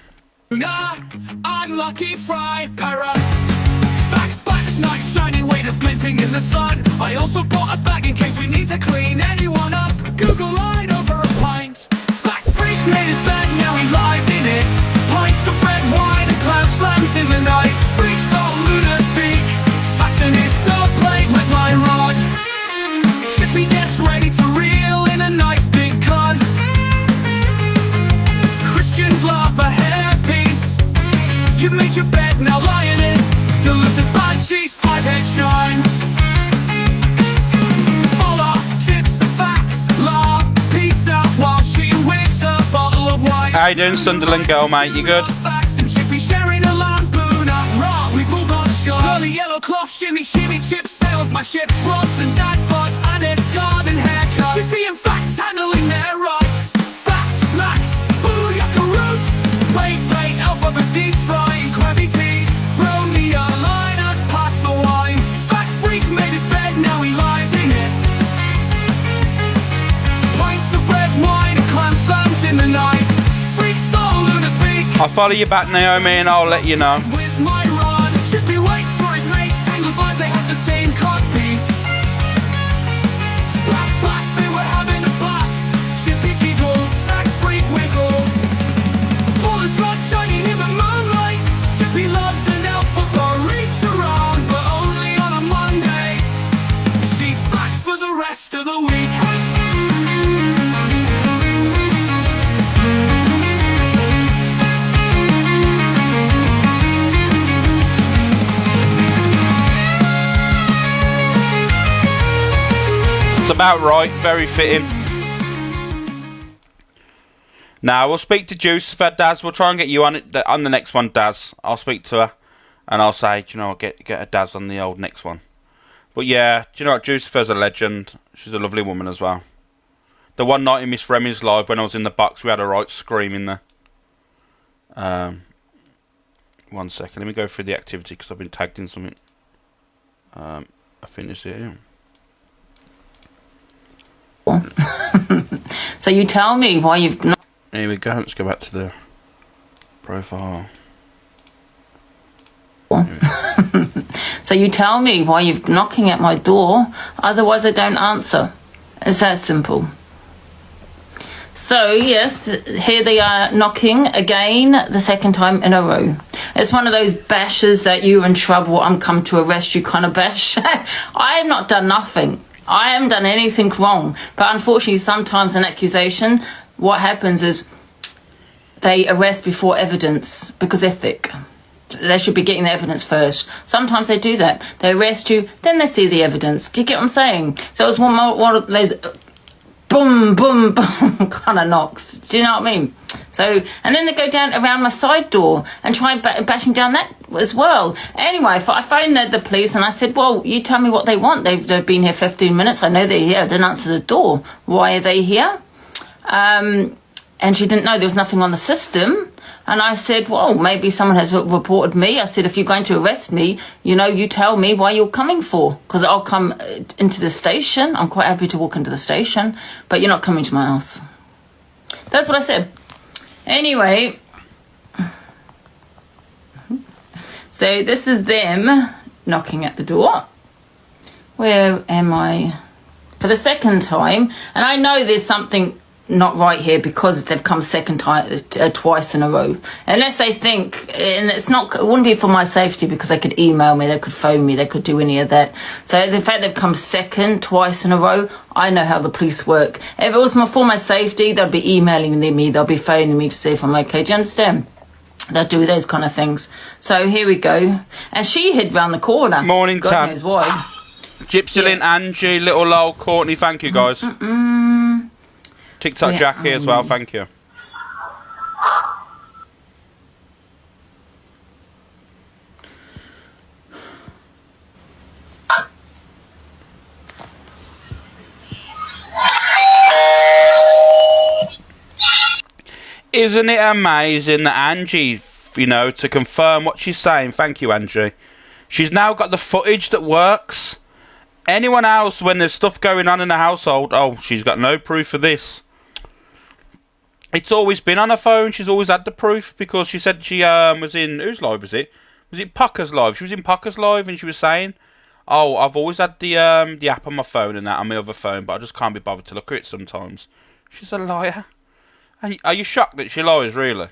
S18: Unlucky fry para. Facts black, nice shiny waiters glinting in the sun. I also bought a bag in case we need to clean anyone up. Google lied over a pint. Fact freak made his bed, now he lies in it. Pints of red wine and cloud slams in the night. Freak stole Luna's beak. Facts in his dog played with my rod. Chippy gets ready to reel in a nice big cod. Christians love a hairpiece. You made your bed, now lie in it. Delusive bad cheese, 5-head shine. Follow chips and facts. La, peace out while she whips a bottle of wine.
S1: How you doing, Sunderland girl, mate? You good?
S18: Facts and Chippy sharing a lampoon up raw. We've all got shot. Curly yellow cloth, shimmy, shimmy, chips sails my ships. Rods and dad bods and its garden haircuts. You see in facts handling their rods. Facts, snacks, booyaka roots. Bait, alphabet deep frying crabby tea. Throw me a line and pass the wine. Fact freak made his bed, now he lies in it. Pints of red wine and clam slams in the night. Freak stole Luna's beak.
S1: I'll follow you back, Naomi, and I'll let you know.
S18: With my rod, Chippy waits for his mates. Tangles like they have the same cod piece. Splash, splash, they were having a bath. Chippy giggles, fact freak wiggles. Paula's rod shining in the moonlight. Chippy loves an alpha reach around, but only on a Monday. She facts for the rest of the week.
S1: It's about right, very fitting. Now we'll speak to Jucifer, Daz. We'll try and get you on the next one, Daz. I'll speak to her, and I'll say, do you know what, get a Daz on the old next one. But yeah, do you know what, Jucifer's a legend. She's a lovely woman as well. The one night in Miss Remy's live when I was in the box, we had a right scream in there. 1 second, let me go through the activity because I've been tagged in something. I think this is it.
S20: So you tell me why you've not.
S1: Here we go. Let's go back to the profile.
S20: So you tell me why you're knocking at my door, otherwise I don't answer. It's that simple. So yes, here they are knocking again, the second time in a row. It's one of those bashes that you're in trouble, I'm come to arrest you kind of bash. I have not done nothing. I haven't done anything wrong. But unfortunately, sometimes an accusation, what happens is they arrest before evidence because they're thick. They should be getting the evidence first. Sometimes they do that. They arrest you, then they see the evidence. Do you get what I'm saying? So it's one of those boom, boom, boom kind of knocks. Do you know what I mean? So, and then they go down around my side door and try bashing down that as well. Anyway, I phoned the police and I said, well, you tell me what they want. They've been here 15 minutes. I know they're here. I didn't answer the door. Why are they here? And she didn't know there was nothing on the system. And I said, well, maybe someone has reported me. I said, if you're going to arrest me, you tell me why you're coming for. Because I'll come into the station. I'm quite happy to walk into the station. But you're not coming to my house. That's what I said. Anyway. So this is them knocking at the door. Where am I? for the second time, and I know there's something not right here because they've come second time twice in a row. Unless they think, and it wouldn't be for my safety because they could email me, they could phone me, they could do any of that. So the fact they've come second twice in a row, I know how the police work. If it was for my safety, they'll be emailing me, they'll be phoning me to see if I'm okay. Do you understand? They'll do those kind of things. So here we go. And she hid round the corner.
S1: Morning,
S20: God
S1: Tam.
S20: knows why.
S1: Gypsylin, Angie, Little Lol, Courtney, thank you guys. TikTok Jackie as well, thank you. Isn't it amazing that Angie, you know, to confirm what she's saying, thank you Angie, she's now got the footage that works. Anyone else, when there's stuff going on in the household, oh, she's got no proof of this. It's always been on her phone. She's always had the proof because she said she was in... Whose live was it? Was it Pocker's live? She was in Pocker's live and she was saying, oh, I've always had the app on my phone and that on my other phone, but I just can't be bothered to look at it sometimes. She's a liar. Are you shocked that she lies, really?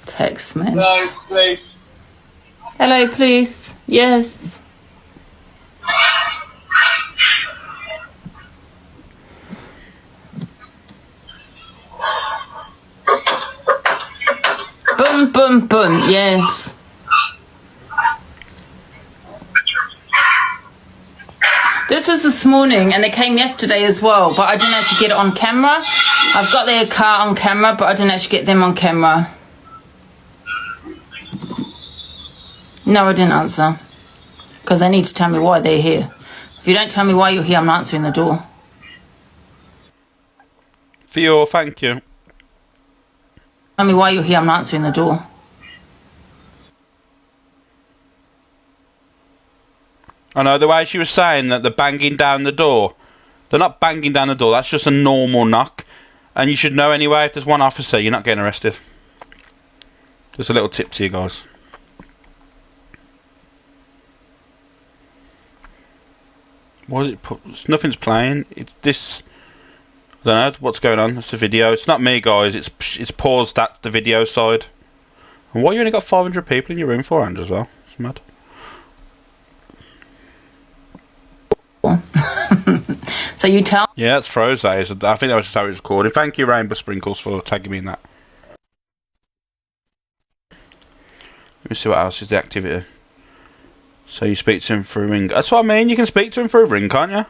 S20: Text message.
S21: Hello, please.
S20: Hello, please. Yes. Boom, boom, boom. Yes. This was this morning, and they came yesterday as well, but I didn't actually get it on camera. I've got their car on camera, but I didn't actually get them on camera. No, I didn't answer. Because they need to tell me why they're here. If you don't tell me why you're here, I'm not answering the door.
S1: Theo, thank you.
S20: Tell me why you're here, I'm not answering the door.
S1: I know, the way she was saying that they're banging down the door. They're not banging down the door, that's just a normal knock. And you should know anyway, if there's one officer, you're not getting arrested. Just a little tip to you guys. What is it? Nothing's playing. It's this. I don't know what's going on. It's a video. It's not me, guys. It's paused at the video side. And why you only got 500 people in your room for, Andrew, as well? It's mad.
S20: So you tell.
S1: Yeah, it's froze. That is. I think that was just how it was recorded. Thank you, Rainbow Sprinkles, for tagging me in that. Let me see what else is the activity. So you speak to him through Ring. That's what I mean. You can speak to him through Ring, can't you?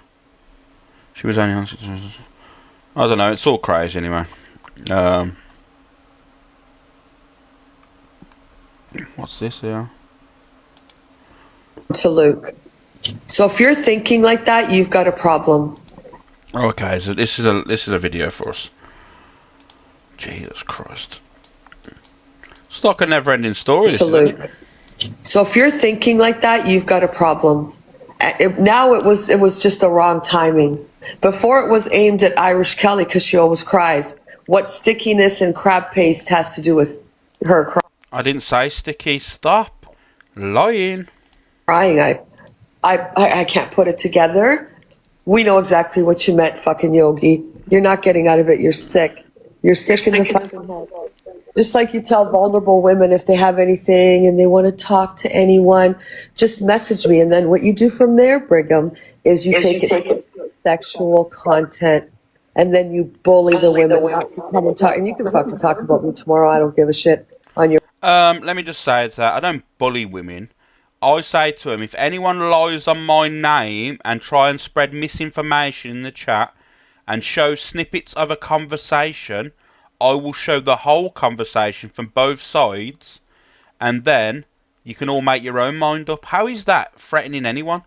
S1: She was only on. I don't know. It's all crazy anyway. What's this here?
S15: To Luke. So if you're thinking like that, you've got a problem.
S1: Okay, so this is a video for us. Jesus Christ! It's like a never-ending story.
S15: To Luke. So if you're thinking like that, you've got a problem. Now it was just the wrong timing. Before it was aimed at Irish Kelly because she always cries. What stickiness and crab paste has to do with her crying?
S1: I didn't say sticky. Stop lying.
S15: Crying. I can't put it together. We know exactly what you meant, fucking Yogi. You're not getting out of it. You're sick. You're sick in the fucking head. Just like you tell vulnerable women if they have anything and they want to talk to anyone, just message me. And then what you do from there, Brigham, is you take it sexual content and then you bully the women not to come and talk. And you can fucking talk about me tomorrow. I don't give a shit on your...
S1: Let me just say that I don't bully women. I say to them, if anyone lies on my name and try and spread misinformation in the chat and show snippets of a conversation, I will show the whole conversation from both sides, and then you can all make your own mind up. How is that threatening anyone?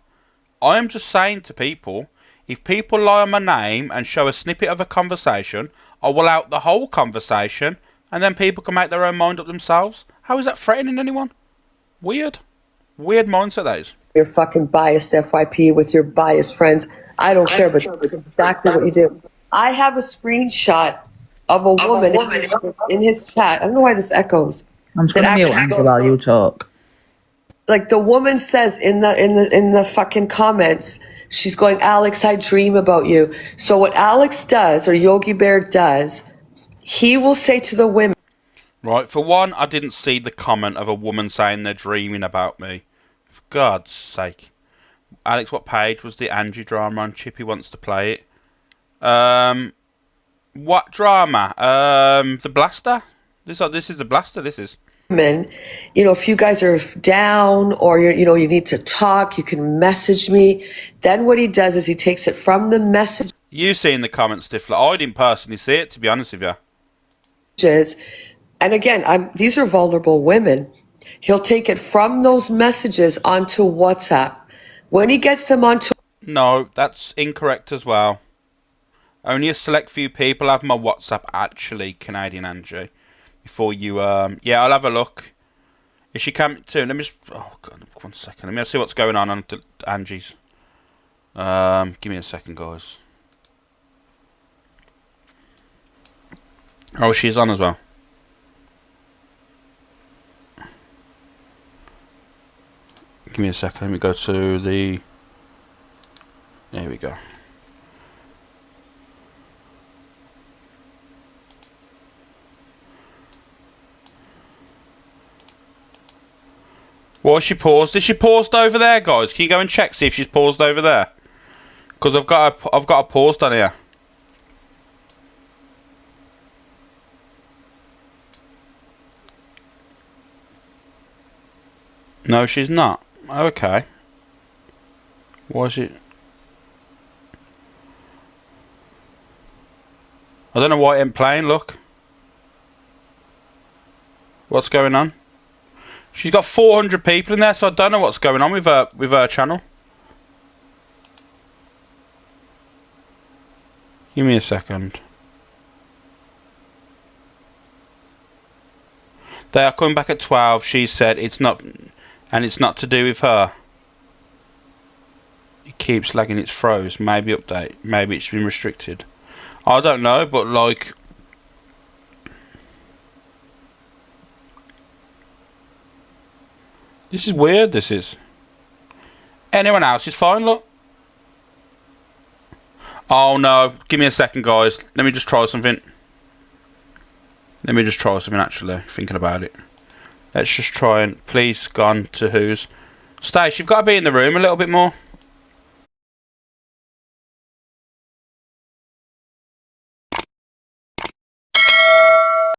S1: I am just saying to people, if people lie on my name and show a snippet of a conversation, I will out the whole conversation, and then people can make their own mind up themselves. How is that threatening anyone? Weird. Weird mindset, that is.
S15: You're fucking biased FYP with your biased friends. I don't care, but that's exactly what you do. I have a screenshot of a woman in his chat. I don't know why this echoes.
S17: I'm just gonna mute Angela while you talk.
S15: Like the woman says in the fucking comments, she's going, Alex, I dream about you. So what Alex does, or Yogi Bear does, he will say to the women.
S1: Right, for one, I didn't see the comment of a woman saying they're dreaming about me. For God's sake. Alex, what page was the Angie drama on? Chippy wants to play it. What drama? The Blaster? This is the Blaster, this is.
S15: Women, you know, if you guys are down or you need to talk, you can message me. Then what he does is he takes it from the message.
S1: You see in the comments, Stifler. I didn't personally see it, to be honest with you.
S15: And again, these are vulnerable women. He'll take it from those messages onto WhatsApp. When he gets them onto...
S1: No, that's incorrect as well. Only a select few people have my WhatsApp, actually, Canadian Angie. Before you, yeah, I'll have a look. Is she coming too? Let me just, oh God, 1 second. Let me see what's going on Angie's. Give me a second, guys. Oh, she's on as well. Give me a second. Let me go to the... There we go. What, she paused? Is she paused over there, guys? Can you go and check, see if she's paused over there? Because I've got a paused on here. No, she's not. Okay. Why is it? I don't know why it ain't playing, look. What's going on? She's got 400 people in there, so I don't know what's going on with her channel. Give me a second. They are coming back at 12. She said it's not, and it's not to do with her. It keeps lagging. It's froze. Maybe update. Maybe it's been restricted. I don't know, but like. This is weird, this is. Anyone else is fine, look. Oh no, give me a second, guys. Let me just try something. Let me just try something, actually, thinking about it. Let's just try and, please, gone to who's. Stace, you've got to be in the room a little bit more.